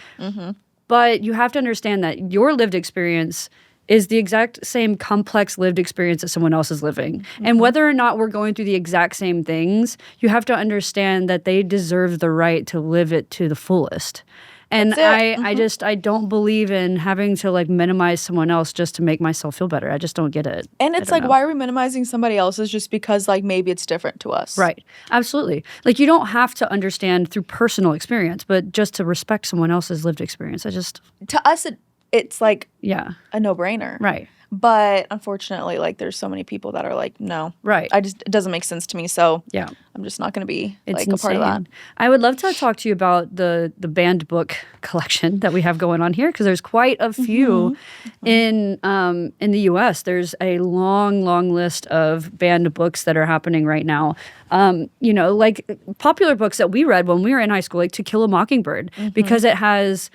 But you have to understand that your lived experience is the exact same complex lived experience that someone else is living. And whether or not we're going through the exact same things, you have to understand that they deserve the right to live it to the fullest. And I don't believe in having to, like, minimize someone else just to make myself feel better. I just don't get it. And it's like, why are we minimizing somebody else's just because, like, maybe it's different to us? Right. Absolutely. Like, you don't have to understand through personal experience, but just to respect someone else's lived experience. To us, it's like a no-brainer. Right. But unfortunately, like, there's so many people that are like, no. Right. It doesn't make sense to me. So I'm just not going to be a part of that. I would love to talk to you about the banned book collection that we have going on here, because there's quite a few in the U.S. There's a long, long list of banned books that are happening right now. Like popular books that we read when we were in high school, like To Kill a Mockingbird, because it has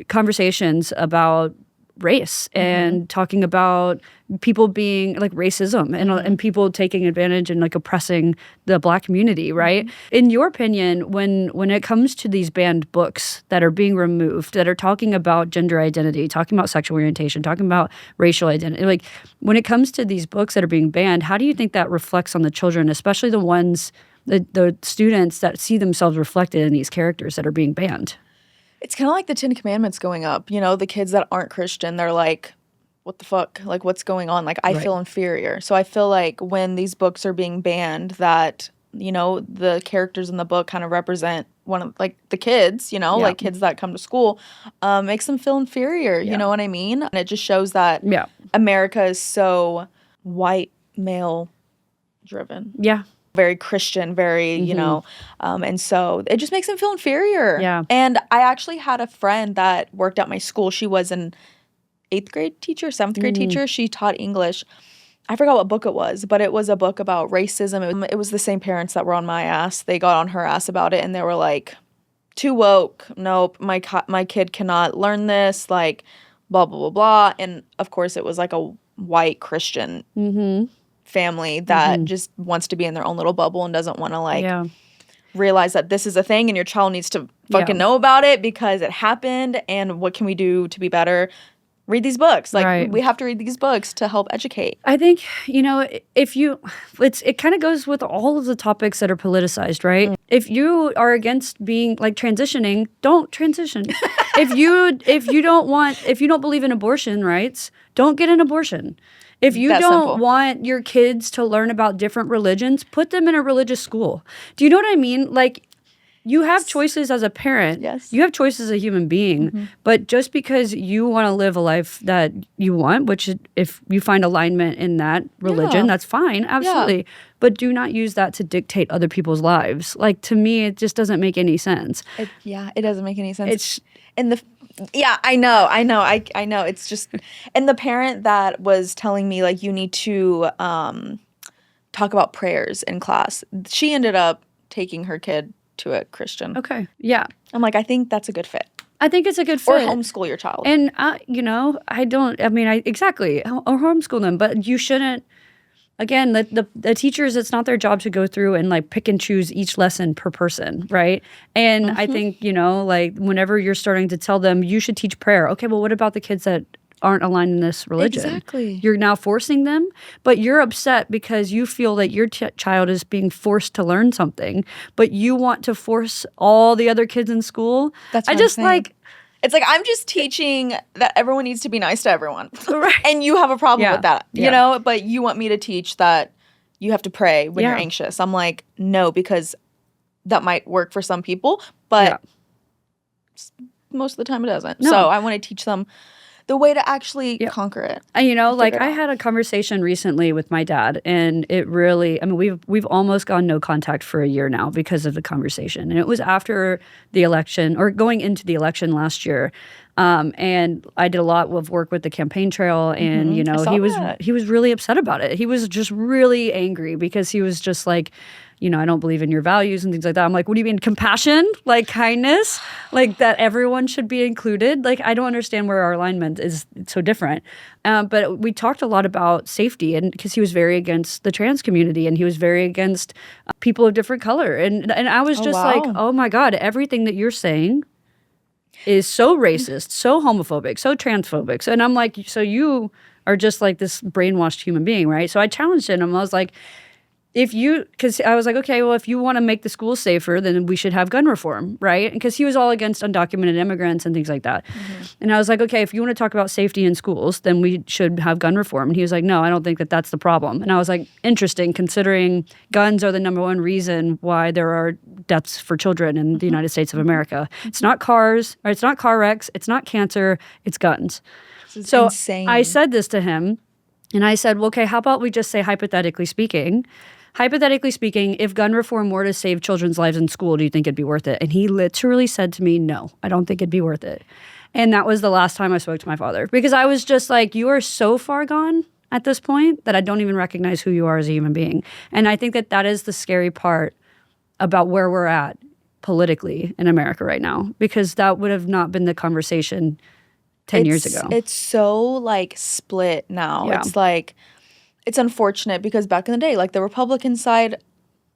conversations about race and talking about people being like racism and people taking advantage and like oppressing the Black community, right? In your opinion, when it comes to these banned books that are being removed, that are talking about gender identity, talking about sexual orientation, talking about racial identity, like when it comes to these books that are being banned, how do you think that reflects on the children, especially the ones, the students that see themselves reflected in these characters that are being banned? It's kind of like the 10 Commandments going up. The kids that aren't Christian, they're like, what the fuck? Like, what's going on? Like, I feel inferior. So I feel like when these books are being banned, that, the characters in the book kind of represent one of, like, the kids, like kids that come to school, makes them feel inferior. You know what I mean? And it just shows that America is so white male driven. Yeah. very Christian, very, and so it just makes them feel inferior. Yeah. And I actually had a friend that worked at my school. She was an 8th grade teacher, 7th grade teacher. She taught English. I forgot what book it was, but it was a book about racism. It was the same parents that were on my ass. They got on her ass about it, and they were like, too woke. Nope, my kid cannot learn this, like, blah, blah, blah, blah. And, of course, it was like a white Christian family that just wants to be in their own little bubble and doesn't want to, realize that this is a thing and your child needs to fucking know about it because it happened, and what can we do to be better? Read these books. Like, we have to read these books to help educate. I think, it kind of goes with all of the topics that are politicized, right? If you are against being like transitioning, don't transition. If you don't believe in abortion rights, don't get an abortion. If you don't want your kids to learn about different religions, put them in a religious school. Do you know what I mean? Like, you have choices as a parent. Yes. You have choices as a human being. But just because you want to live a life that you want, which if you find alignment in that religion, that's fine. Absolutely. Yeah. But do not use that to dictate other people's lives. Like, to me, it just doesn't make any sense. It doesn't make any sense. I know. It's just, and the parent that was telling me, like, you need to talk about prayers in class, she ended up taking her kid to a Christian. Okay. Yeah. I'm like, I think that's a good fit. I think it's a good fit. Or homeschool your child. And, exactly. Or homeschool them. But you shouldn't, again, the teachers, it's not their job to go through and, like, pick and choose each lesson per person, right? And I think, like, whenever you're starting to tell them you should teach prayer, okay, well, what about the kids that aren't aligned in this religion? Exactly. You're now forcing them, but you're upset because you feel that your child is being forced to learn something, but you want to force all the other kids in school. That's what I'm saying. It's like, I'm just teaching that everyone needs to be nice to everyone. Right. And you have a problem with that, but you want me to teach that you have to pray when you're anxious. I'm like, no, because that might work for some people, but most of the time it doesn't. No. So I want to teach them the way to actually conquer it. And, I had a conversation recently with my dad, and it really, we've almost gone no contact for a year now because of the conversation. And it was after the election, or going into the election last year. And I did a lot of work with the campaign trail, and, he was really upset about it. He was just really angry because he was just like, I don't believe in your values and things like that. I'm like, what do you mean, compassion? Like, kindness? Like, that everyone should be included? Like, I don't understand where our alignment is so different. But we talked a lot about safety, and because he was very against the trans community, and he was very against people of different color. And I was just like, oh my God, everything that you're saying is so racist, so homophobic, so transphobic. And I'm like, so you are just like this brainwashed human being, right? So I challenged him, and I was like, because I was like, okay, well, if you want to make the schools safer, then we should have gun reform, right? Because he was all against undocumented immigrants and things like that. And I was like, okay, if you want to talk about safety in schools, then we should have gun reform. And he was like, no, I don't think that that's the problem. And I was like, interesting, considering guns are the number one reason why there are deaths for children in the United States of America. It's not cars, or it's not car wrecks, it's not cancer, it's guns. So insane. I said this to him, and I said, well, okay, how about we just say hypothetically speaking, if gun reform were to save children's lives in school, do you think it'd be worth it? And he literally said to me, no, I don't think it'd be worth it. And that was the last time I spoke to my father, because I was just like, you are so far gone at this point that I don't even recognize who you are as a human being. And I think that is the scary part about where we're at politically in America right now, because that would have not been the conversation 10 years ago. It's so, like, split now. Yeah. It's like, it's unfortunate because back in the day, like, the Republican side,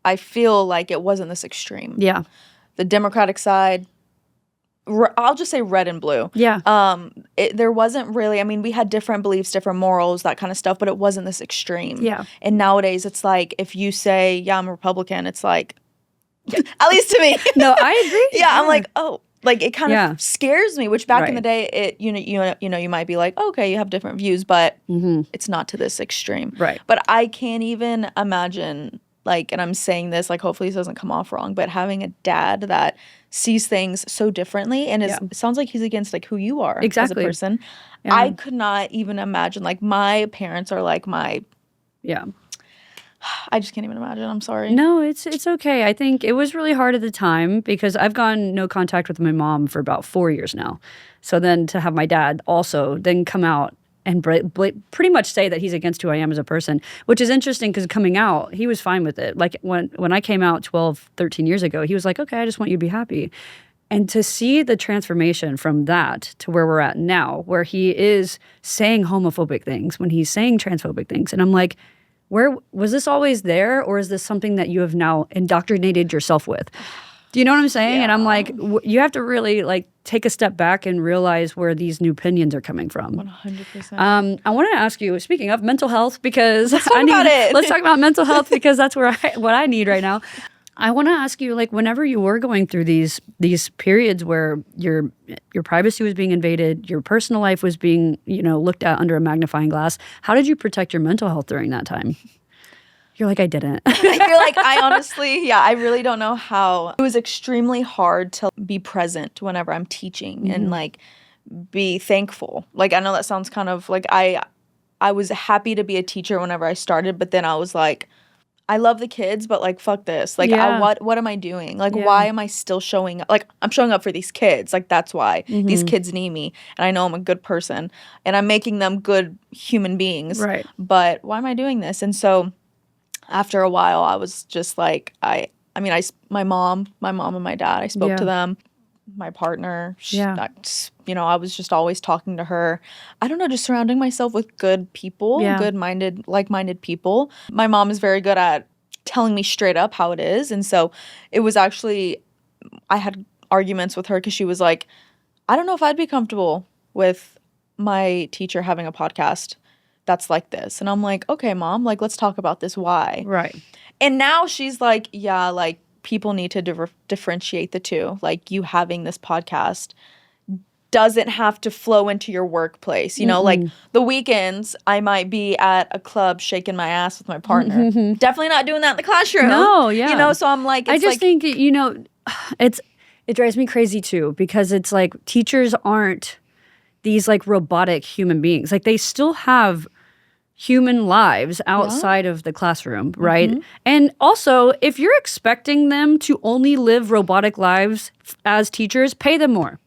I feel like it wasn't this extreme. Yeah. The Democratic side, I'll just say red and blue. Yeah. There wasn't really, we had different beliefs, different morals, that kind of stuff, but it wasn't this extreme. Yeah. And nowadays, it's like, if you say, yeah, I'm a Republican, it's like, at least to me. No, I agree. Yeah, I'm like, oh. Like, it kind of scares me, which back in the day, it you might be like, oh, okay, you have different views, but it's not to this extreme. Right. But I can't even imagine, like, and I'm saying this, like, hopefully this doesn't come off wrong, but having a dad that sees things so differently and it sounds like he's against, like, who you are as a person. Yeah. I could not even imagine, like, my parents are like my... Yeah. I just can't even imagine. I'm sorry. No, it's okay. I think it was really hard at the time because I've gone no contact with my mom for about 4 years now. So then to have my dad also then come out and pretty much say that he's against who I am as a person, which is interesting because coming out, he was fine with it. Like when I came out 12, 13 years ago, he was like, okay, I just want you to be happy. And to see the transformation from that to where we're at now, where he is saying homophobic things, when he's saying transphobic things, and I'm like, where was this always there, or is this something that you have now indoctrinated yourself with? Do you know what I'm saying? Yeah. And I'm like, you have to really like take a step back and realize where these new opinions are coming from. 100%. I want to ask you, speaking of mental health, because let's talk about it. Let's talk about mental health because that's what I need right now. I want to ask you, like, whenever you were going through these periods where your privacy was being invaded, your personal life was being, looked at under a magnifying glass, how did you protect your mental health during that time? You're like, I didn't. You're like, I honestly, I really don't know how. It was extremely hard to be present whenever I'm teaching and like be thankful. Like, I know that sounds kind of like I was happy to be a teacher whenever I started, but then I was like, I love the kids, but like, fuck this. Like, what am I doing? Like, why am I still showing up? Like, I'm showing up for these kids. Like, that's why. These kids need me. And I know I'm a good person. And I'm making them good human beings. Right. But why am I doing this? And so after a while, I was just like, my mom and my dad, I spoke to them. My partner, I was just always talking to her. I don't know, just surrounding myself with good people, good-minded, like-minded people. My mom is very good at telling me straight up how it is. And so it was actually, I had arguments with her because she was like, I don't know if I'd be comfortable with my teacher having a podcast that's like this. And I'm like, okay, Mom, like, let's talk about this. Why? Right. And now she's like, yeah, like, people need to differentiate the two. Like, you having this podcast doesn't have to flow into your workplace. Like the weekends, I might be at a club shaking my ass with my partner. Definitely not doing that in the classroom. No, yeah. So I'm like, I just think, it drives me crazy too, because it's like teachers aren't these like robotic human beings. Like they still have human lives outside of the classroom, right? And also, if you're expecting them to only live robotic lives as teachers, pay them more.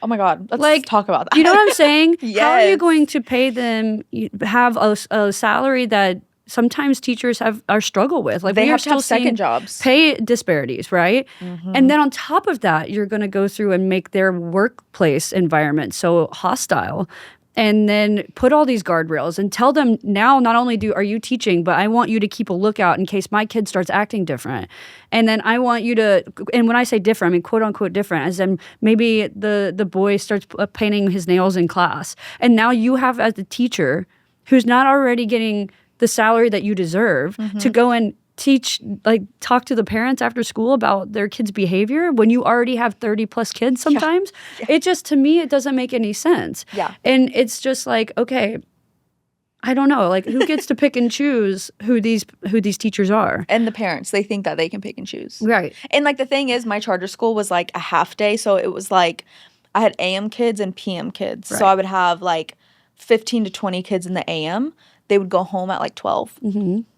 Oh my God, let's talk about that. You know what I'm saying? Yes. How are you going to pay them, have a salary that sometimes teachers are struggle with? Like they have to have second jobs. Pay disparities, right? And then on top of that, you're going to go through and make their workplace environment so hostile. And then put all these guardrails and tell them now, not only are you teaching, but I want you to keep a lookout in case my kid starts acting different. And then I want you to, and when I say different, I mean quote unquote different, as in maybe the boy starts painting his nails in class. And now you have, as the teacher who's not already getting the salary that you deserve, to go and teach, like talk to the parents after school about their kids' behavior when you already have 30 plus kids sometimes. It just, to me, it doesn't make any sense. And it's just like, okay, I don't know, like who gets to pick and choose who these teachers are? And the parents, they think that they can pick and choose. Right. And like the thing is, my charter school was like a half day, so it was like I had AM kids and PM kids. Right. So I would have like 15 to 20 kids in the AM. They would go home at like 12.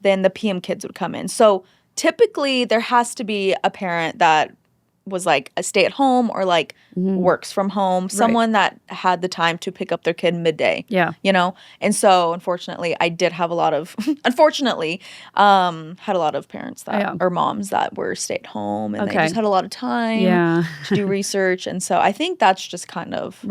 Then the PM kids would come in. So typically there has to be a parent that was like a stay-at-home or like works from home, someone that had the time to pick up their kid midday. And so unfortunately I did have a lot of had a lot of parents that or moms that were stay-at-home and they just had a lot of time to do research. And so I think that's just kind of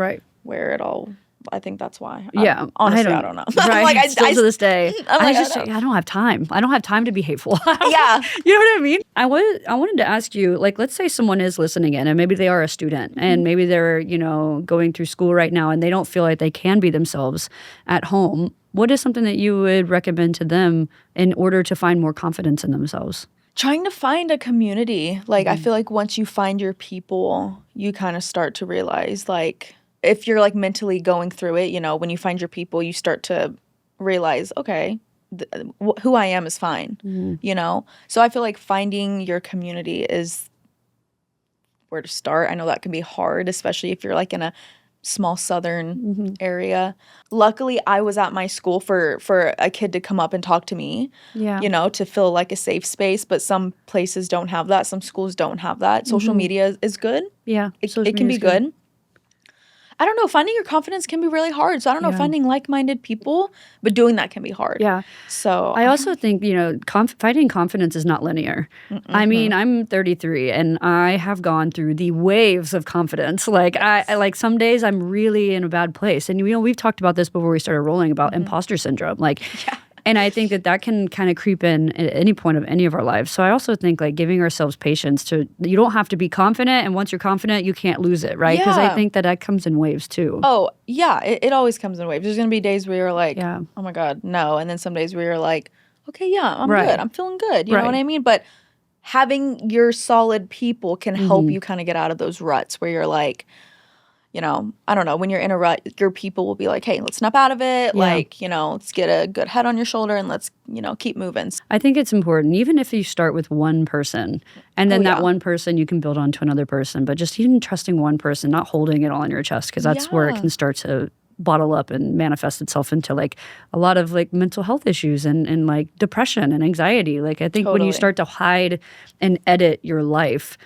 where it all, I think that's why. Honestly, I don't know. Right. Like, Still to this day. I don't have time. I don't have time to be hateful. Yeah. You know what I mean? I wanted to ask you, like, let's say someone is listening in and maybe they are a student and maybe they're, going through school right now and they don't feel like they can be themselves at home. What is something that you would recommend to them in order to find more confidence in themselves? Trying to find a community. Like, I feel like once you find your people, you kind of start to realize, like, if you're like mentally going through it, when you find your people, you start to realize, okay, who I am is fine, So I feel like finding your community is where to start. I know that can be hard, especially if you're like in a small southern area. Luckily, I was at my school for a kid to come up and talk to me, you know, to feel like a safe space. But some places don't have that. Some schools don't have that. Social media is good. Yeah. It can be good. I don't know. Finding your confidence can be really hard. So I don't know, finding like-minded people, but doing that can be hard. Yeah. So I also think, you know, finding confidence is not linear. I mean, I'm 33 and I have gone through the waves of confidence. Like I like some days I'm really in a bad place. And, you know, we've talked about this before we started rolling about imposter syndrome. Like, and I think that can kind of creep in at any point of any of our lives. So I also think like giving ourselves patience to, you don't have to be confident. And once you're confident, you can't lose it, right? Because I think that comes in waves too. Oh, yeah. It always comes in waves. There's going to be days where you're like, oh my God, no. And then some days where you're like, okay, yeah, I'm good. I'm feeling good. You know what I mean? But having your solid people can help you kind of get out of those ruts where you're like, you know, I don't know, when you're in a rut, your people will be like, hey, let's snap out of it. Like, you know, let's get a good head on your shoulder and let's, you know, keep moving. I think it's important, even if you start with one person and then that one person you can build on to another person, but just even trusting one person, not holding it all in your chest, because that's where it can start to bottle up and manifest itself into like a lot of like mental health issues and like depression and anxiety. Like I think when you start to hide and edit your life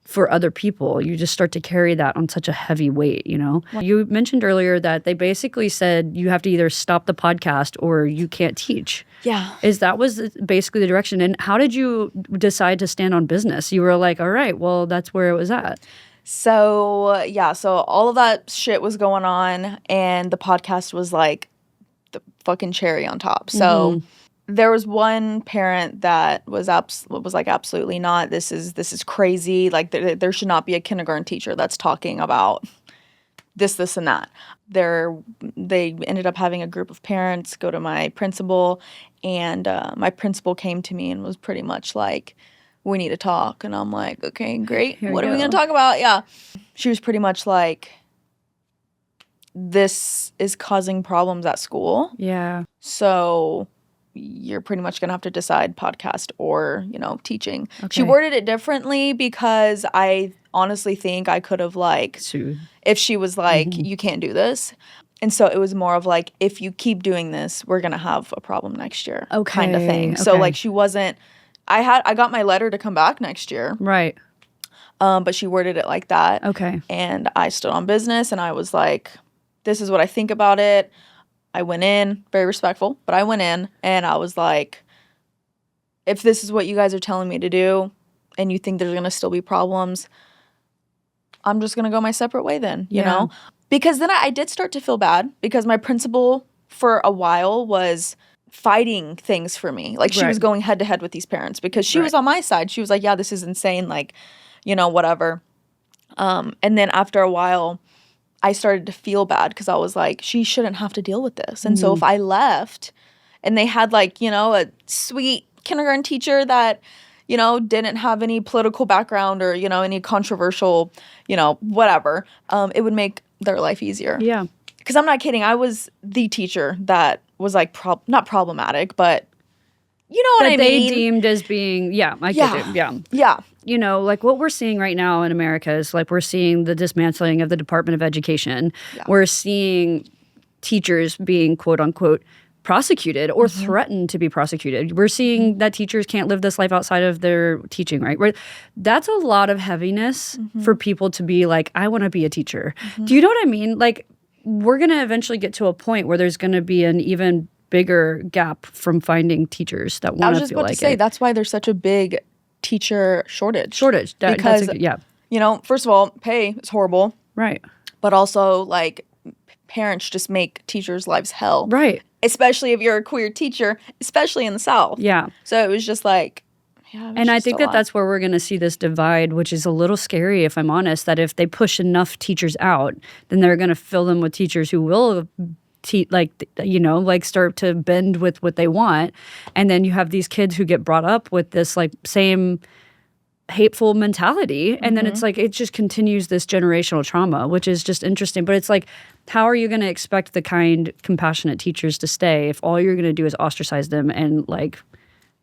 for other people, you just start to carry that on such a heavy weight, you know? You mentioned earlier that they basically said you have to either stop the podcast or you can't teach. Yeah. That was basically the direction. And how did you decide to stand on business? You were like, all right, well, that's where it was at. So, yeah, so all of that shit was going on and the podcast was like the fucking cherry on top. So there was one parent that was like, absolutely not. This is crazy. Like there should not be a kindergarten teacher that's talking about this, and that. They ended up having a group of parents go to my principal, and my principal came to me and was pretty much like, we need to talk. And I'm like, okay, great. What are we going to talk about? Yeah. She was pretty much like, this is causing problems at school. Yeah. So you're pretty much going to have to decide podcast or, you know, teaching. Okay. She worded it differently because I honestly think I could have like, if she was like, you can't do this. And so it was more of like, if you keep doing this, we're going to have a problem next year kind of thing. So like she wasn't, I got my letter to come back next year. Right. But she worded it like that. Okay. And I stood on business and I was like, this is what I think about it. I went in, very respectful, but I went in and I was like, if this is what you guys are telling me to do and you think there's going to still be problems, I'm just going to go my separate way then, you know? Because then I did start to feel bad because my principal for a while was fighting things for me. Like she was going head to head with these parents because she was on my side. She was like, yeah, this is insane. Like, you know, whatever. And then after a while, I started to feel bad because I was like, she shouldn't have to deal with this. And so if I left and they had like, you know, a sweet kindergarten teacher that, you know, didn't have any political background or, you know, any controversial, you know, whatever, it would make their life easier. Yeah. Because I'm not kidding. I was the teacher that was like not problematic, but you know what I mean? They deemed as being, I get it. Yeah. Yeah. You know, like what we're seeing right now in America is like we're seeing the dismantling of the Department of Education. Yeah. We're seeing teachers being, quote unquote, prosecuted or threatened to be prosecuted. We're seeing that teachers can't live this life outside of their teaching, right? That's a lot of heaviness for people to be like, I want to be a teacher. Do you know what I mean? Like, we're going to eventually get to a point where there's going to be an even bigger gap from finding teachers that want to feel like it. I was just about to say, that's why there's such a big teacher shortage. Because, you know, first of all, pay is horrible. Right. But also, like, parents just make teachers' lives hell. Right. Especially if you're a queer teacher, especially in the South. Yeah. So it was just like, and I think that's where we're going to see this divide, which is a little scary, if I'm honest, that if they push enough teachers out, then they're going to fill them with teachers who will start to bend with what they want. And then you have these kids who get brought up with this like same hateful mentality. And then it's like, it just continues this generational trauma, which is just interesting. But it's like, how are you going to expect the kind, compassionate teachers to stay if all you're going to do is ostracize them and like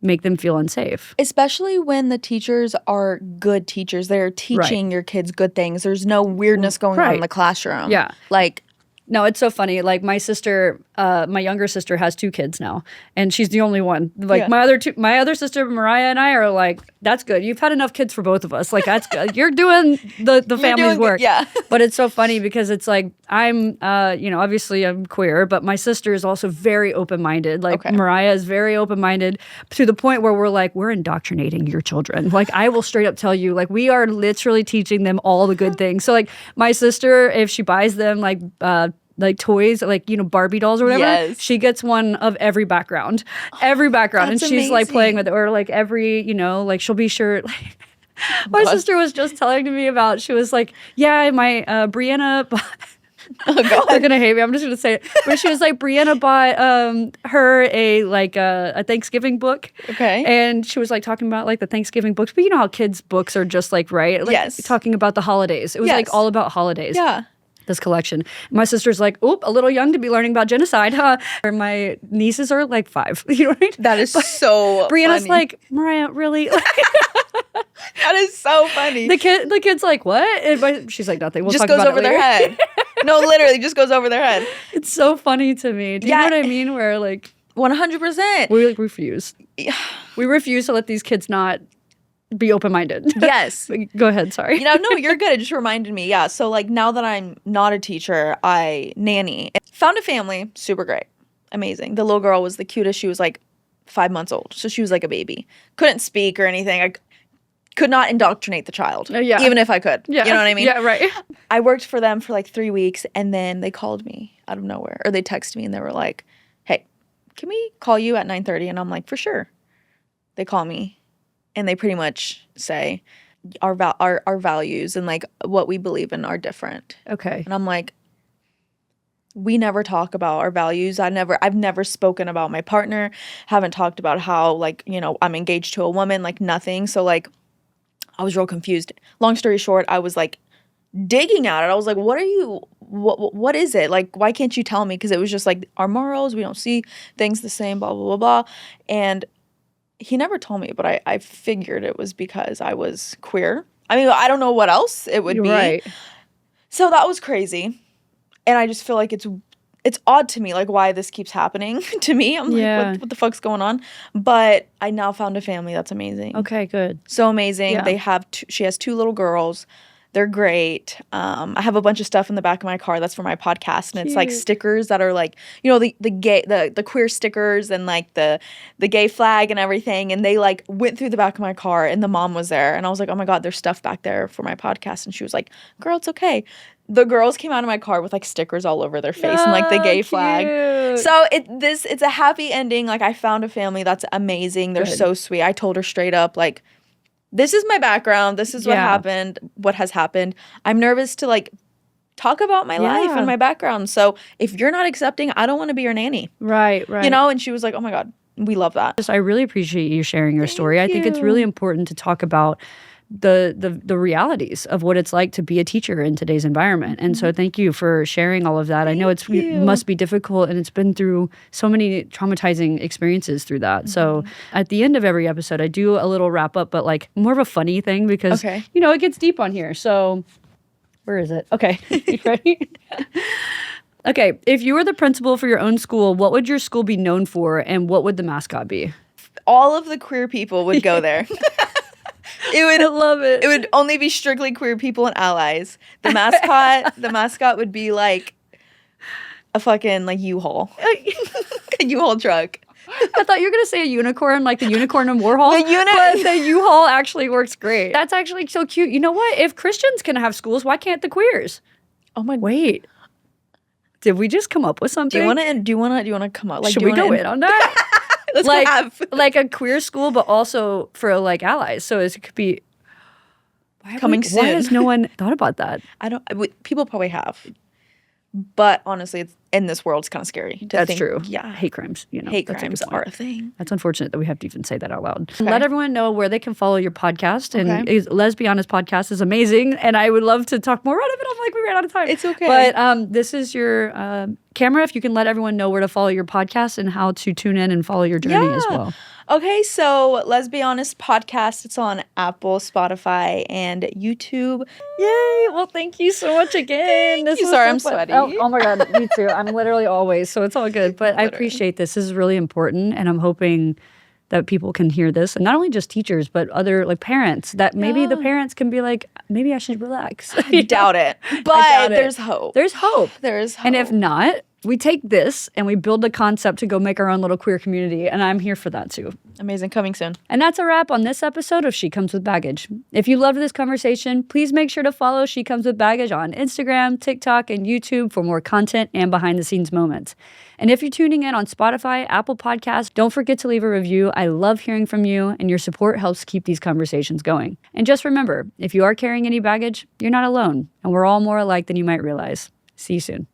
make them feel unsafe. Especially when the teachers are good teachers. They're teaching your kids good things. There's no weirdness going on in the classroom. Yeah. Like, no, it's so funny. Like my sister, my younger sister has 2 kids now, and she's the only one. Like my other sister, Mariah, and I are like, that's good. You've had enough kids for both of us. Like that's good. You're doing the family's work. Yeah. But it's so funny because it's like I'm, obviously I'm queer, but my sister is also very open-minded. Like Mariah is very open-minded to the point where we're indoctrinating your children. Like I will straight up tell you, like we are literally teaching them all the good things. So like my sister, if she buys them like toys, like, Barbie dolls or whatever, she gets one of every background. And she's amazing. like playing with it, or like every, like she'll be sure. Like, my sister was just telling me about, she was like, yeah, my Brianna oh God. They're gonna hate me. I'm just gonna say it. But she was like, Brianna bought her a Thanksgiving book. Okay. And she was like talking about like the Thanksgiving books. But you know how kids' books are just like, right? Like talking about the holidays. It was like all about holidays. Yeah. This collection. My sister's like, oop, a little young to be learning about genocide, huh? Or my nieces are like 5. You know what I mean? That is so Brianna's funny. like, Mariah, really? That is so funny. The kid's like, what? And she's like, nothing. We'll just talk goes about over it their later. head. No, literally, just goes over their head. It's so funny to me. Do you know what I mean? Where like 100%. we refuse. We refuse to let these kids not be open-minded. Yes. Go ahead, sorry. No, you're good. It just reminded me. Yeah. So like now that I'm not a teacher, I nanny. Found a family. Super great. Amazing. The little girl was the cutest. She was like 5 months old. So she was like a baby. Couldn't speak or anything. I could not indoctrinate the child. Even if I could. Yeah. You know what I mean? Yeah, right. I worked for them for like 3 weeks, and then they called me out of nowhere. Or they texted me and they were like, hey, can we call you at 9:30? And I'm like, for sure. They call me. And they pretty much say our values and like what we believe in are different. Okay. And I'm like, we never talk about our values. I've never spoken about my partner. Haven't talked about how like, I'm engaged to a woman, like nothing. So like I was real confused. Long story short, I was like digging at it. I was like, what is it? Like, why can't you tell me? Because it was just like our morals, we don't see things the same, blah, blah, blah, blah. And he never told me, but I figured it was because I was queer. I mean, I don't know what else it would be. Right. So that was crazy. And I just feel like it's odd to me, like why this keeps happening to me. I'm like, what the fuck's going on? But I now found a family that's amazing. Okay, good. So amazing. Yeah. She has 2 little girls. They're great. I have a bunch of stuff in the back of my car that's for my podcast, and it's like stickers that are like, the queer stickers and like the gay flag and everything. And they like went through the back of my car, and the mom was there, and I was like, oh my God, there's stuff back there for my podcast. And she was like, girl, it's okay. The girls came out of my car with like stickers all over their face and like the gay flag. So it's a happy ending. Like I found a family that's amazing. They're so sweet. I told her straight up, like, this is my background. This is what happened, what has happened. I'm nervous to like talk about my life and my background. So if you're not accepting, I don't want to be your nanny. Right. And she was like, oh my God, we love that. I really appreciate you sharing your story. I think it's really important to talk about the realities of what it's like to be a teacher in today's environment. And so thank you for sharing all of that. I know it must be difficult, and it's been through so many traumatizing experiences through that. So at the end of every episode, I do a little wrap up, but like more of a funny thing because, it gets deep on here. So where is it? Okay. You ready? Okay. If you were the principal for your own school, what would your school be known for, and what would the mascot be? All of the queer people would go there. I love it. It would only be strictly queer people and allies. The mascot would be like a fucking like U-Haul. A U-Haul truck. I thought you were going to say a unicorn, like the unicorn in Warhol. But the U-Haul actually works great. That's actually so cute. You know what? If Christians can have schools, why can't the queers? Oh my. Wait. Did we just come up with something? Do you want to come up? Like, should we go in on that? Let's like a queer school, but also for like allies. So it could be coming soon. Why has no one thought about that? People probably have, but honestly, it's in this world, it's kind of scary. That's true. Yeah, hate crimes. Hate crimes are a thing. That's unfortunate that we have to even say that out loud. Okay. Let everyone know where they can follow your podcast. And Lez Be Honest podcast is amazing, and I would love to talk more out of it. I'm like, we ran out of time. It's okay. But this is your camera. If you can let everyone know where to follow your podcast and how to tune in and follow your journey as well. Okay, so Lez Be Honest podcast. It's on Apple, Spotify, and YouTube. Yay! Well, thank you so much again. Thank you. Sorry, I'm sweaty. Oh my God, me too. I'm literally always, so it's all good. But I appreciate this. This is really important, and I'm hoping that people can hear this, and not only just teachers, but other like parents. That maybe the parents can be like, maybe I should relax. I doubt it, but there's hope. There's hope. There's hope. And if not, we take this and we build a concept to go make our own little queer community, and I'm here for that too. Amazing. Coming soon. And that's a wrap on this episode of She Comes With Baggage. If you loved this conversation, please make sure to follow She Comes With Baggage on Instagram, TikTok, and YouTube for more content and behind-the-scenes moments. And if you're tuning in on Spotify, Apple Podcasts, don't forget to leave a review. I love hearing from you, and your support helps keep these conversations going. And just remember, if you are carrying any baggage, you're not alone, and we're all more alike than you might realize. See you soon.